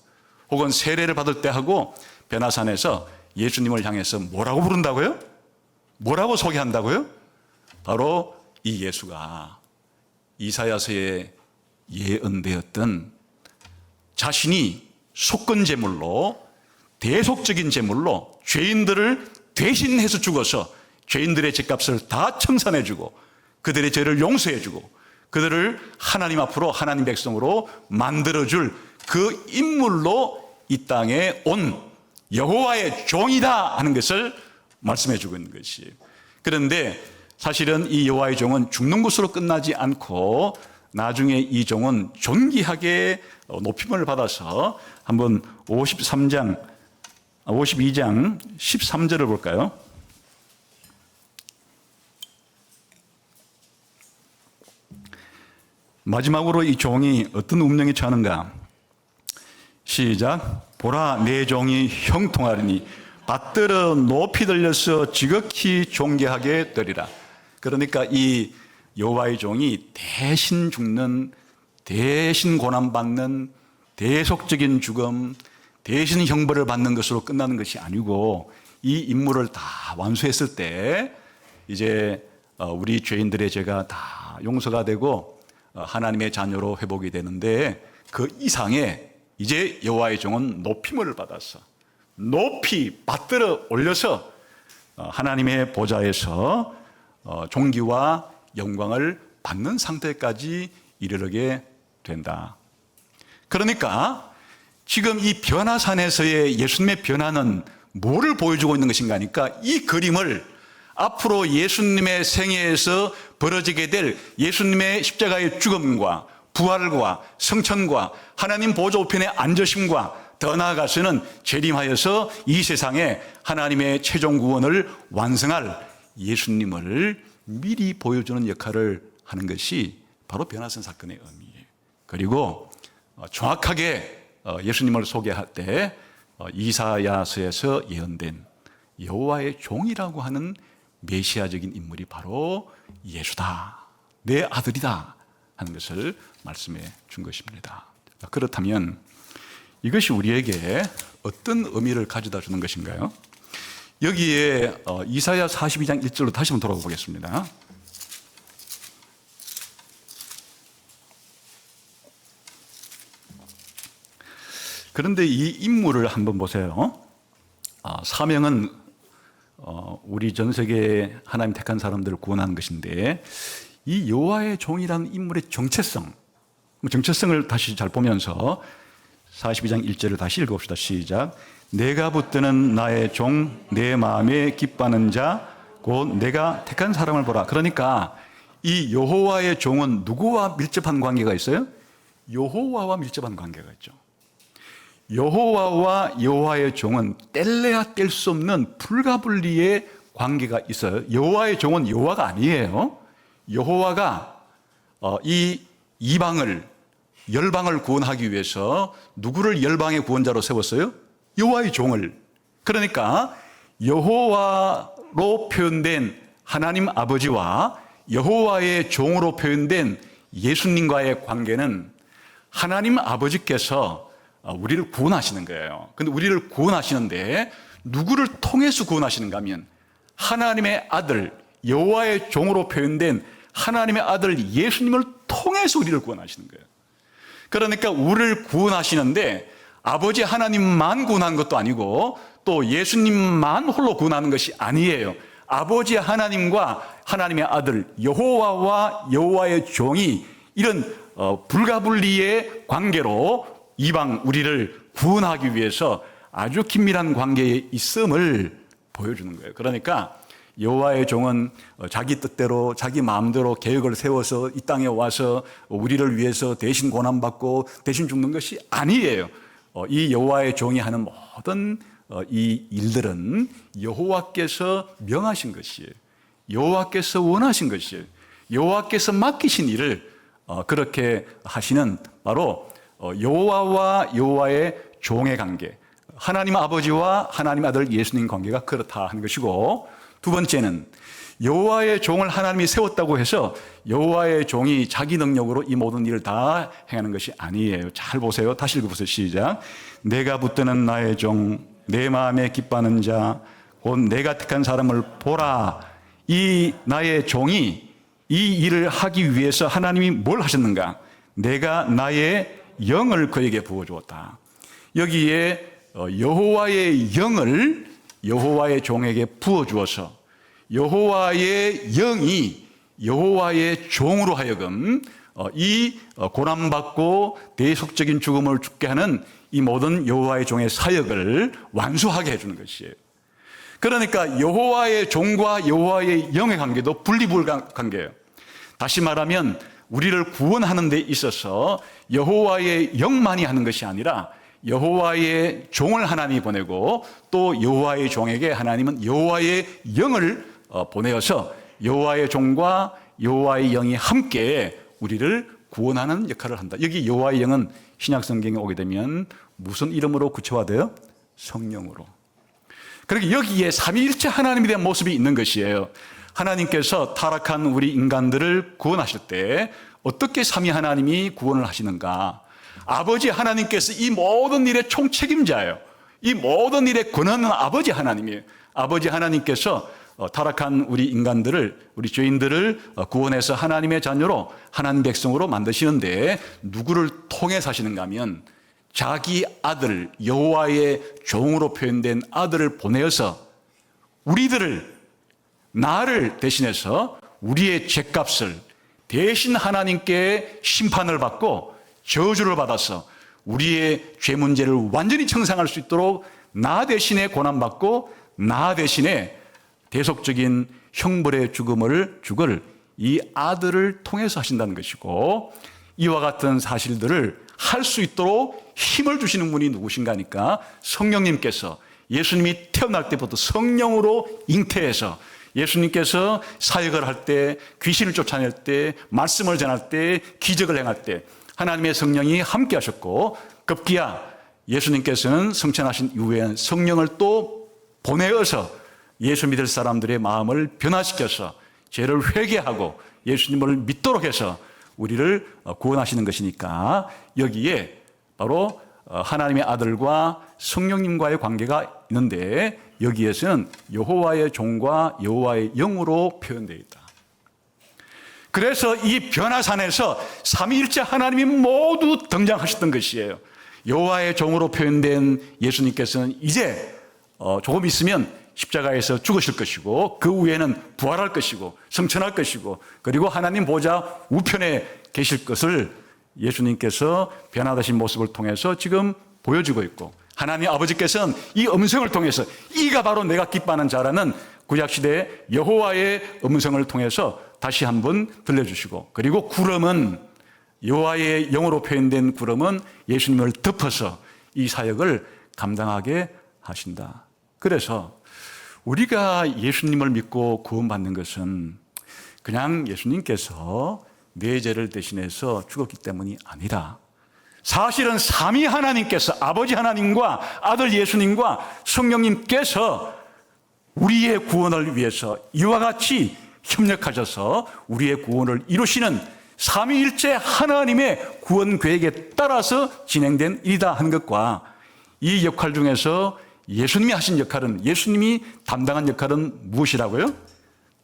Speaker 1: 혹은 세례를 받을 때 하고 변화산에서 예수님을 향해서 뭐라고 부른다고요? 뭐라고 소개한다고요? 바로 이 예수가 이사야서에 예언되었던 자신이 속건제물로, 대속적인 제물로 죄인들을 대신해서 죽어서 죄인들의 죄값을 다 청산해주고 그들의 죄를 용서해주고 그들을 하나님 앞으로, 하나님 백성으로 만들어줄 그 인물로 이 땅에 온 여호와의 종이다 하는 것을 말씀해주고 있는 것이에요. 그런데 사실은 이 여호와의 종은 죽는 것으로 끝나지 않고 나중에 이 종은 존귀하게 높임을 받아서 한번 52장 13절을 볼까요? 마지막으로 이 종이 어떤 운명에 처하는가? 시작. 보라, 내 종이 형통하리니 받들어 높이 들려서 지극히 존귀하게 되리라. 그러니까 이 여호와의 종이 대신 죽는, 대신 고난받는, 대속적인 죽음, 대신 형벌을 받는 것으로 끝나는 것이 아니고, 이 임무를 다 완수했을 때 이제 우리 죄인들의 죄가 다 용서가 되고 하나님의 자녀로 회복이 되는데, 그 이상의 이제 여호와의 종은 높임을 받아서 높이 받들어 올려서 하나님의 보좌에서 존귀와 영광을 받는 상태까지 이르게 된다. 그러니까 지금 이 변화산에서의 예수님의 변화는 뭐를 보여주고 있는 것인가 하니까, 이 그림을 앞으로 예수님의 생애에서 벌어지게 될 예수님의 십자가의 죽음과 부활과 성천과 하나님 보좌 우편의 앉으심과 더 나아가서는 재림하여서 이 세상에 하나님의 최종 구원을 완성할 예수님을 미리 보여주는 역할을 하는 것이 바로 변화선 사건의 의미예요. 그리고 정확하게 예수님을 소개할 때 이사야서에서 예언된 여호와의 종이라고 하는 메시아적인 인물이 바로 예수다, 내 아들이다 하는 것을 말씀해 준 것입니다. 그렇다면 이것이 우리에게 어떤 의미를 가져다 주는 것인가요? 여기에 이사야 42장 1절로 다시 한번 돌아가 보겠습니다. 그런데 이 인물을 한번 보세요. 사명은 우리 전 세계에 하나님 택한 사람들을 구원하는 것인데, 이 여호와의 종이라는 인물의 정체성을 다시 잘 보면서 42장 1절을 다시 읽어봅시다. 시작. 내가 붙드는 나의 종, 내 마음에 기뻐하는 자, 곧 내가 택한 사람을 보라. 그러니까 이 여호와의 종은 누구와 밀접한 관계가 있어요? 여호와와 밀접한 관계가 있죠. 여호와와 여호와의 종은 뗄래야 뗄 수 없는 불가분리의 관계가 있어요. 여호와의 종은 여호와가 아니에요. 여호와가 이 이방을, 열방을 구원하기 위해서 누구를 열방의 구원자로 세웠어요? 여호와의 종을. 그러니까 여호와로 표현된 하나님 아버지와 여호와의 종으로 표현된 예수님과의 관계는 하나님 아버지께서 우리를 구원하시는 거예요. 근데 우리를 구원하시는데 누구를 통해서 구원하시는가 하면 하나님의 아들, 여호와의 종으로 표현된 하나님의 아들 예수님을 통해서 우리를 구원하시는 거예요. 그러니까 우리를 구원하시는데 아버지 하나님만 구원한 것도 아니고 또 예수님만 홀로 구원하는 것이 아니에요. 아버지 하나님과 하나님의 아들 여호와와 여호와의 종이 이런 불가분리의 관계로 이방 우리를 구원하기 위해서 아주 긴밀한 관계에 있음을 보여주는 거예요. 그러니까 여호와의 종은 자기 뜻대로 자기 마음대로 계획을 세워서 이 땅에 와서 우리를 위해서 대신 고난받고 대신 죽는 것이 아니에요. 이 여호와의 종이 하는 모든 이 일들은 여호와께서 명하신 것이에요. 여호와께서 원하신 것이에요. 여호와께서 맡기신 일을 그렇게 하시는 바로 여호와와 여호와의 종의 관계, 하나님 아버지와 하나님 아들 예수님 관계가 그렇다 하는 것이고, 두 번째는 여호와의 종을 하나님이 세웠다고 해서 여호와의 종이 자기 능력으로 이 모든 일을 다 행하는 것이 아니에요. 잘 보세요. 다시 읽어보세요. 시작. 내가 붙드는 나의 종, 내 마음에 기뻐하는 자, 곧 내가 택한 사람을 보라. 이 나의 종이 이 일을 하기 위해서 하나님이 뭘 하셨는가? 내가 나의 영을 그에게 부어주었다. 여기에 여호와의 영을 여호와의 종에게 부어주어서 여호와의 영이 여호와의 종으로 하여금 이 고난받고 대속적인 죽음을 죽게 하는 이 모든 여호와의 종의 사역을 완수하게 해주는 것이에요. 그러니까 여호와의 종과 여호와의 영의 관계도 분리불가관계예요. 다시 말하면 우리를 구원하는 데 있어서 여호와의 영만이 하는 것이 아니라 여호와의 종을 하나님이 보내고 또 여호와의 종에게 하나님은 여호와의 영을 보내어서 여호와의 종과 여호와의 영이 함께 우리를 구원하는 역할을 한다. 여기 여호와의 영은 신약 성경에 오게 되면 무슨 이름으로 구체화돼요? 성령으로. 그러니까 여기에 삼위일체 하나님에 대한 모습이 있는 것이에요. 하나님께서 타락한 우리 인간들을 구원하실 때 어떻게 삼위 하나님이 구원을 하시는가? 아버지 하나님께서 이 모든 일의 총책임자예요. 이 모든 일의 권한은 아버지 하나님이에요. 아버지 하나님께서 타락한 우리 인간들을, 우리 죄인들을 구원해서 하나님의 자녀로, 하나님 백성으로 만드시는데 누구를 통해서 하시는가 하면 자기 아들, 여호와의 종으로 표현된 아들을 보내어서 우리들을, 나를 대신해서 우리의 죄값을 대신 하나님께 심판을 받고 저주를 받아서 우리의 죄 문제를 완전히 청산할 수 있도록 나 대신에 고난받고 나 대신에 대속적인 형벌의 죽음을 죽을 이 아들을 통해서 하신다는 것이고, 이와 같은 사실들을 할 수 있도록 힘을 주시는 분이 누구신가 하니까 성령님께서 예수님이 태어날 때부터 성령으로 잉태해서 예수님께서 사역을 할 때, 귀신을 쫓아낼 때, 말씀을 전할 때, 기적을 행할 때 하나님의 성령이 함께 하셨고, 급기야 예수님께서는 성천하신 이후에 성령을 또 보내어서 예수 믿을 사람들의 마음을 변화시켜서 죄를 회개하고 예수님을 믿도록 해서 우리를 구원하시는 것이니까, 여기에 바로 하나님의 아들과 성령님과의 관계가 있는데, 여기에서는 여호와의 종과 여호와의 영으로 표현되어 있다. 그래서 이 변화산에서 삼위일체 하나님이 모두 등장하셨던 것이에요. 여호와의 종으로 표현된 예수님께서는 이제 조금 있으면 십자가에서 죽으실 것이고, 그 후에는 부활할 것이고 성천할 것이고, 그리고 하나님 보좌 우편에 계실 것을 예수님께서 변화되신 모습을 통해서 지금 보여주고 있고, 하나님 아버지께서는 이 음성을 통해서 이가 바로 내가 기뻐하는 자라는 구약시대의 여호와의 음성을 통해서 다시 한번 들려주시고, 그리고 구름은, 여호와의 영으로 표현된 구름은 예수님을 덮어서 이 사역을 감당하게 하신다. 그래서 우리가 예수님을 믿고 구원받는 것은 그냥 예수님께서 내 죄를 대신해서 죽었기 때문이 아니라, 사실은 삼위 하나님께서, 아버지 하나님과 아들 예수님과 성령님께서 우리의 구원을 위해서 이와 같이 협력하셔서 우리의 구원을 이루시는 삼위일체 하나님의 구원 계획에 따라서 진행된 일이다 하는 것과, 이 역할 중에서 예수님이 하신 역할은, 예수님이 담당한 역할은 무엇이라고요?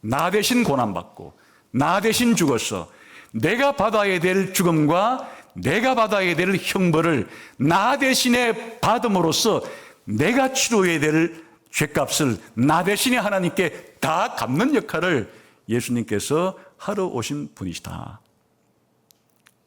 Speaker 1: 나 대신 고난받고 나 대신 죽어서 내가 받아야 될 죽음과 내가 받아야 될 형벌을 나 대신에 받음으로써 내가 치러야 될 죄값을 나 대신에 하나님께 다 갚는 역할을 예수님께서 하러 오신 분이시다.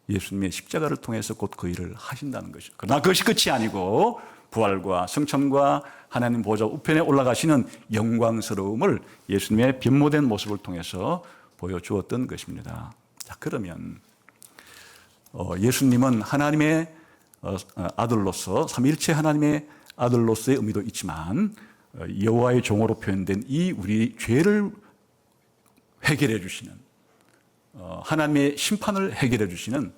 Speaker 1: 예수님의 십자가를 통해서 곧 그 일을 하신다는 것이죠. 그러나 그것이 끝이 아니고 부활과 성천과 하나님 보좌 우편에 올라가시는 영광스러움을 예수님의 변모된 모습을 통해서 보여주었던 것입니다. 자, 그러면 예수님은 하나님의 아들로서, 삼위일체 하나님의 아들로서의 의미도 있지만, 여호와의 종으로 표현된 이 우리 죄를 해결해 주시는, 하나님의 심판을 해결해 주시는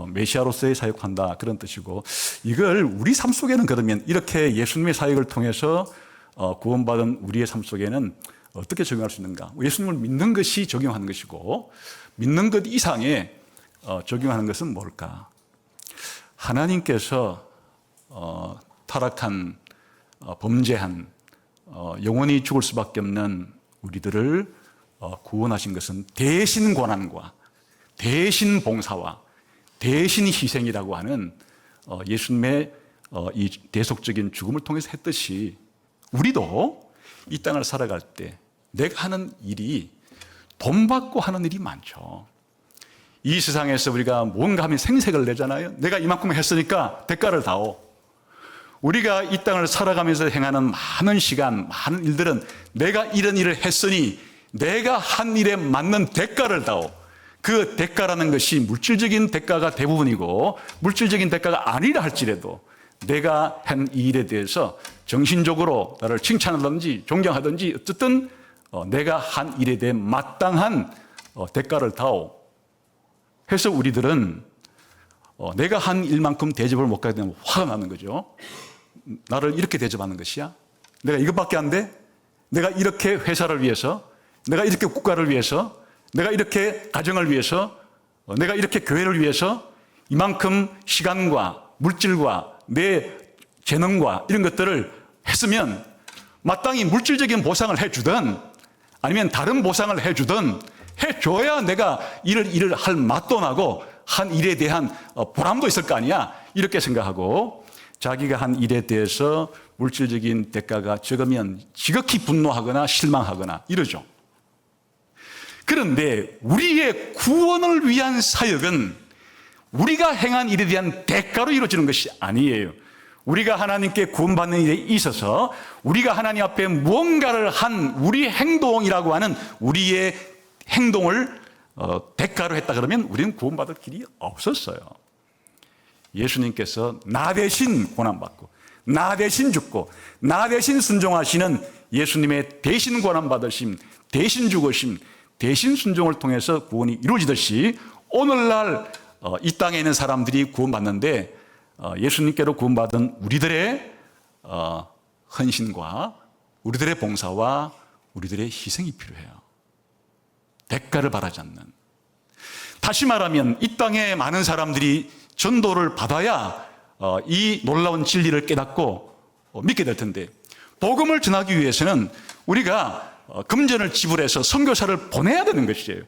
Speaker 1: 메시아로서의 사역한다, 그런 뜻이고, 이걸 우리 삶 속에는 그러면 이렇게 예수님의 사역을 통해서 구원받은 우리의 삶 속에는 어떻게 적용할 수 있는가? 예수님을 믿는 것이 적용하는 것이고, 믿는 것 이상의 적용하는 것은 뭘까? 하나님께서 타락한, 범죄한, 영원히 죽을 수밖에 없는 우리들을 구원하신 것은 대신 고난과 대신 봉사와 대신 희생이라고 하는 예수님의 이 대속적인 죽음을 통해서 했듯이, 우리도 이 땅을 살아갈 때 내가 하는 일이 돈 받고 하는 일이 많죠. 이 세상에서 우리가 뭔가 하면 생색을 내잖아요. 내가 이만큼 했으니까 대가를 다오. 우리가 이 땅을 살아가면서 행하는 많은 시간, 많은 일들은 내가 이런 일을 했으니 내가 한 일에 맞는 대가를 다오. 그 대가라는 것이 물질적인 대가가 대부분이고, 물질적인 대가가 아니라 할지라도 내가 한 이 일에 대해서 정신적으로 나를 칭찬하든지 존경하든지 어쨌든 내가 한 일에 대해 마땅한 대가를 다오 해서 우리들은 내가 한 일만큼 대접을 못 하게 되면 화가 나는 거죠. 나를 이렇게 대접하는 것이야? 내가 이것밖에 안 돼? 내가 이렇게 회사를 위해서, 내가 이렇게 국가를 위해서, 내가 이렇게 가정을 위해서, 내가 이렇게 교회를 위해서 이만큼 시간과 물질과 내 재능과 이런 것들을 했으면 마땅히 물질적인 보상을 해주든 아니면 다른 보상을 해주든 해줘야 내가 일을 할 맛도 나고 한 일에 대한 보람도 있을 거 아니야. 이렇게 생각하고 자기가 한 일에 대해서 물질적인 대가가 적으면 지극히 분노하거나 실망하거나 이러죠. 그런데 우리의 구원을 위한 사역은 우리가 행한 일에 대한 대가로 이루어지는 것이 아니에요. 우리가 하나님께 구원받는 일에 있어서 우리가 하나님 앞에 무언가를 한 우리 행동이라고 하는 우리의 행동을 대가로 했다 그러면 우리는 구원받을 길이 없었어요. 예수님께서 나 대신 고난받고 나 대신 죽고 나 대신 순종하시는 예수님의 대신 고난받으심, 대신 죽으심, 대신 순종을 통해서 구원이 이루어지듯이 오늘날 이 땅에 있는 사람들이 구원받는데 예수님께로 구원받은 우리들의 헌신과 우리들의 봉사와 우리들의 희생이 필요해요. 대가를 바라지 않는. 다시 말하면 이 땅에 많은 사람들이 전도를 받아야 이 놀라운 진리를 깨닫고 믿게 될 텐데, 복음을 전하기 위해서는 우리가 금전을 지불해서 선교사를 보내야 되는 것이에요.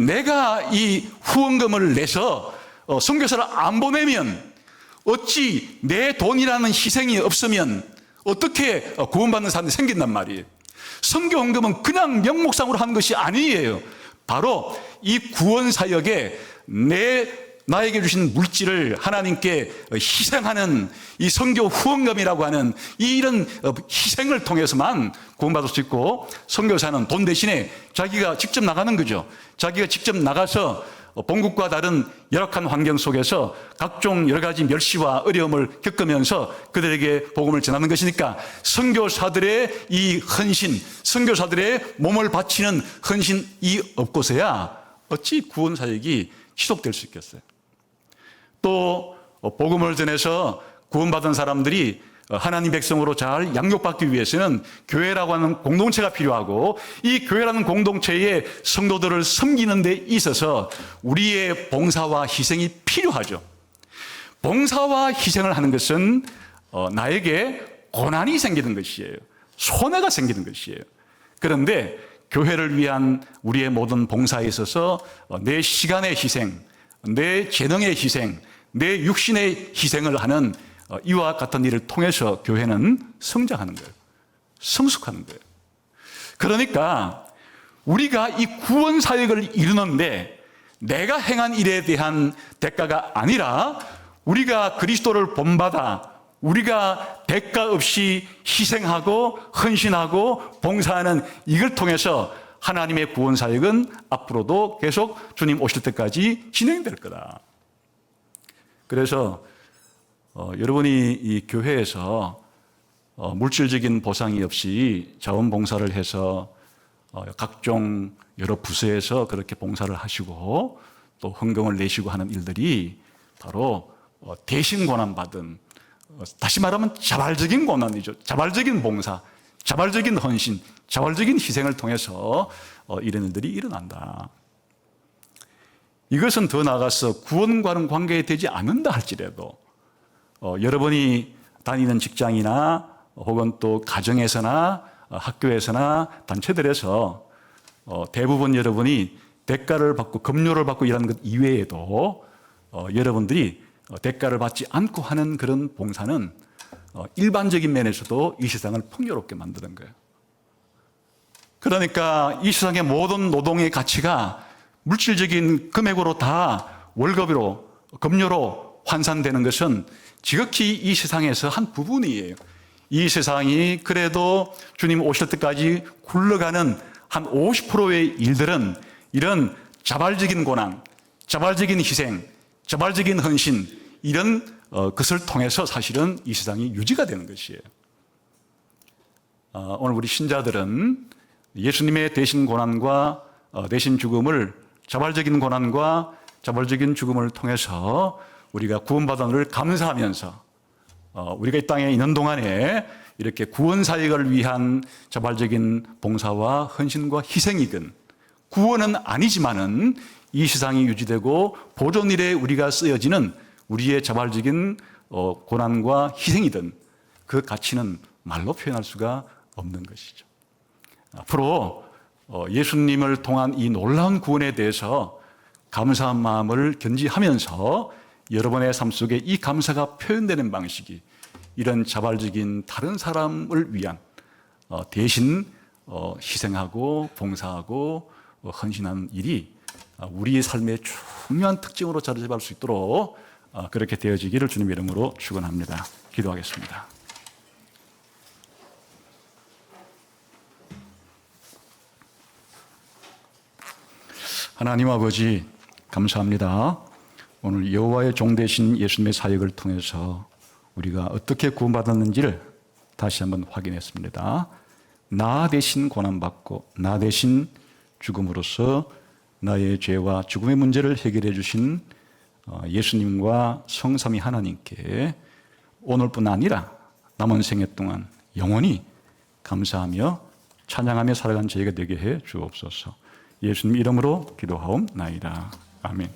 Speaker 1: 내가 이 후원금을 내서 선교사를 안 보내면, 어찌 내 돈이라는 희생이 없으면 어떻게 구원받는 사람이 생긴단 말이에요. 선교 헌금은 그냥 명목상으로 하는 것이 아니에요. 바로 이 구원 사역에 나에게 주신 물질을 하나님께 희생하는 이 선교 후원금이라고 하는 이런 희생을 통해서만 구원받을 수 있고, 선교사는 돈 대신에 자기가 직접 나가는 거죠. 자기가 직접 나가서 본국과 다른 열악한 환경 속에서 각종 여러 가지 멸시와 어려움을 겪으면서 그들에게 복음을 전하는 것이니까, 선교사들의 이 헌신, 선교사들의 몸을 바치는 헌신이 없고서야 어찌 구원 사역이 지속될 수 있겠어요. 또 복음을 전해서 구원받은 사람들이 하나님 백성으로 잘 양육받기 위해서는 교회라고 하는 공동체가 필요하고, 이 교회라는 공동체의 성도들을 섬기는 데 있어서 우리의 봉사와 희생이 필요하죠. 봉사와 희생을 하는 것은 나에게 고난이 생기는 것이에요. 손해가 생기는 것이에요. 그런데 교회를 위한 우리의 모든 봉사에 있어서 내 시간의 희생, 내 재능의 희생, 내 육신의 희생을 하는 이와 같은 일을 통해서 교회는 성장하는 거예요. 성숙하는 거예요. 그러니까 우리가 이 구원 사역을 이루는데 내가 행한 일에 대한 대가가 아니라, 우리가 그리스도를 본받아 우리가 대가 없이 희생하고 헌신하고 봉사하는 이걸 통해서 하나님의 구원 사역은 앞으로도 계속 주님 오실 때까지 진행될 거다. 그래서 여러분이 이 교회에서 물질적인 보상이 없이 자원봉사를 해서 각종 여러 부서에서 그렇게 봉사를 하시고 또 헌금을 내시고 하는 일들이 바로 대신 고난받은, 다시 말하면 자발적인 고난이죠. 자발적인 봉사, 자발적인 헌신, 자발적인 희생을 통해서 이런 일들이 일어난다. 이것은 더 나아가서 구원과는 관계되지 않는다 할지라도 여러분이 다니는 직장이나 혹은 또 가정에서나 학교에서나 단체들에서 대부분 여러분이 대가를 받고 급료를 받고 일하는 것 이외에도 여러분들이 대가를 받지 않고 하는 그런 봉사는 일반적인 면에서도 이 세상을 풍요롭게 만드는 거예요. 그러니까 이 세상의 모든 노동의 가치가 물질적인 금액으로 다 월급으로, 급료로 환산되는 것은 지극히 이 세상에서 한 부분이에요. 이 세상이 그래도 주님 오실 때까지 굴러가는 한 50%의 일들은 이런 자발적인 고난, 자발적인 희생, 자발적인 헌신, 이런 것을 통해서 사실은 이 세상이 유지가 되는 것이에요. 오늘 우리 신자들은 예수님의 대신 고난과 대신 죽음을, 자발적인 고난과 자발적인 죽음을 통해서 우리가 구원받은 것을 감사하면서 우리가 이 땅에 있는 동안에 이렇게 구원 사역을 위한 자발적인 봉사와 헌신과 희생이든, 구원은 아니지만은 이 세상이 유지되고 보존 일에 우리가 쓰여지는 우리의 자발적인 고난과 희생이든 그 가치는 말로 표현할 수가 없는 것이죠. 앞으로 예수님을 통한 이 놀라운 구원에 대해서 감사한 마음을 견지하면서 여러분의 삶 속에 이 감사가 표현되는 방식이 이런 자발적인 다른 사람을 위한 대신 희생하고 봉사하고 헌신하는 일이 우리의 삶의 중요한 특징으로 자리 잡을 수 있도록 그렇게 되어지기를 주님의 이름으로 축원합니다. 기도하겠습니다.
Speaker 2: 하나님 아버지 감사합니다. 오늘 여호와의 종 되신 예수님의 사역을 통해서 우리가 어떻게 구원받았는지를 다시 한번 확인했습니다. 나 대신 고난받고 나 대신 죽음으로써 나의 죄와 죽음의 문제를 해결해 주신 예수님과 성삼위 하나님께 오늘뿐 아니라 남은 생애 동안 영원히 감사하며 찬양하며 살아가는 저희가 되게 해 주옵소서. 예수님 이름으로 기도하옵나이다. 아멘.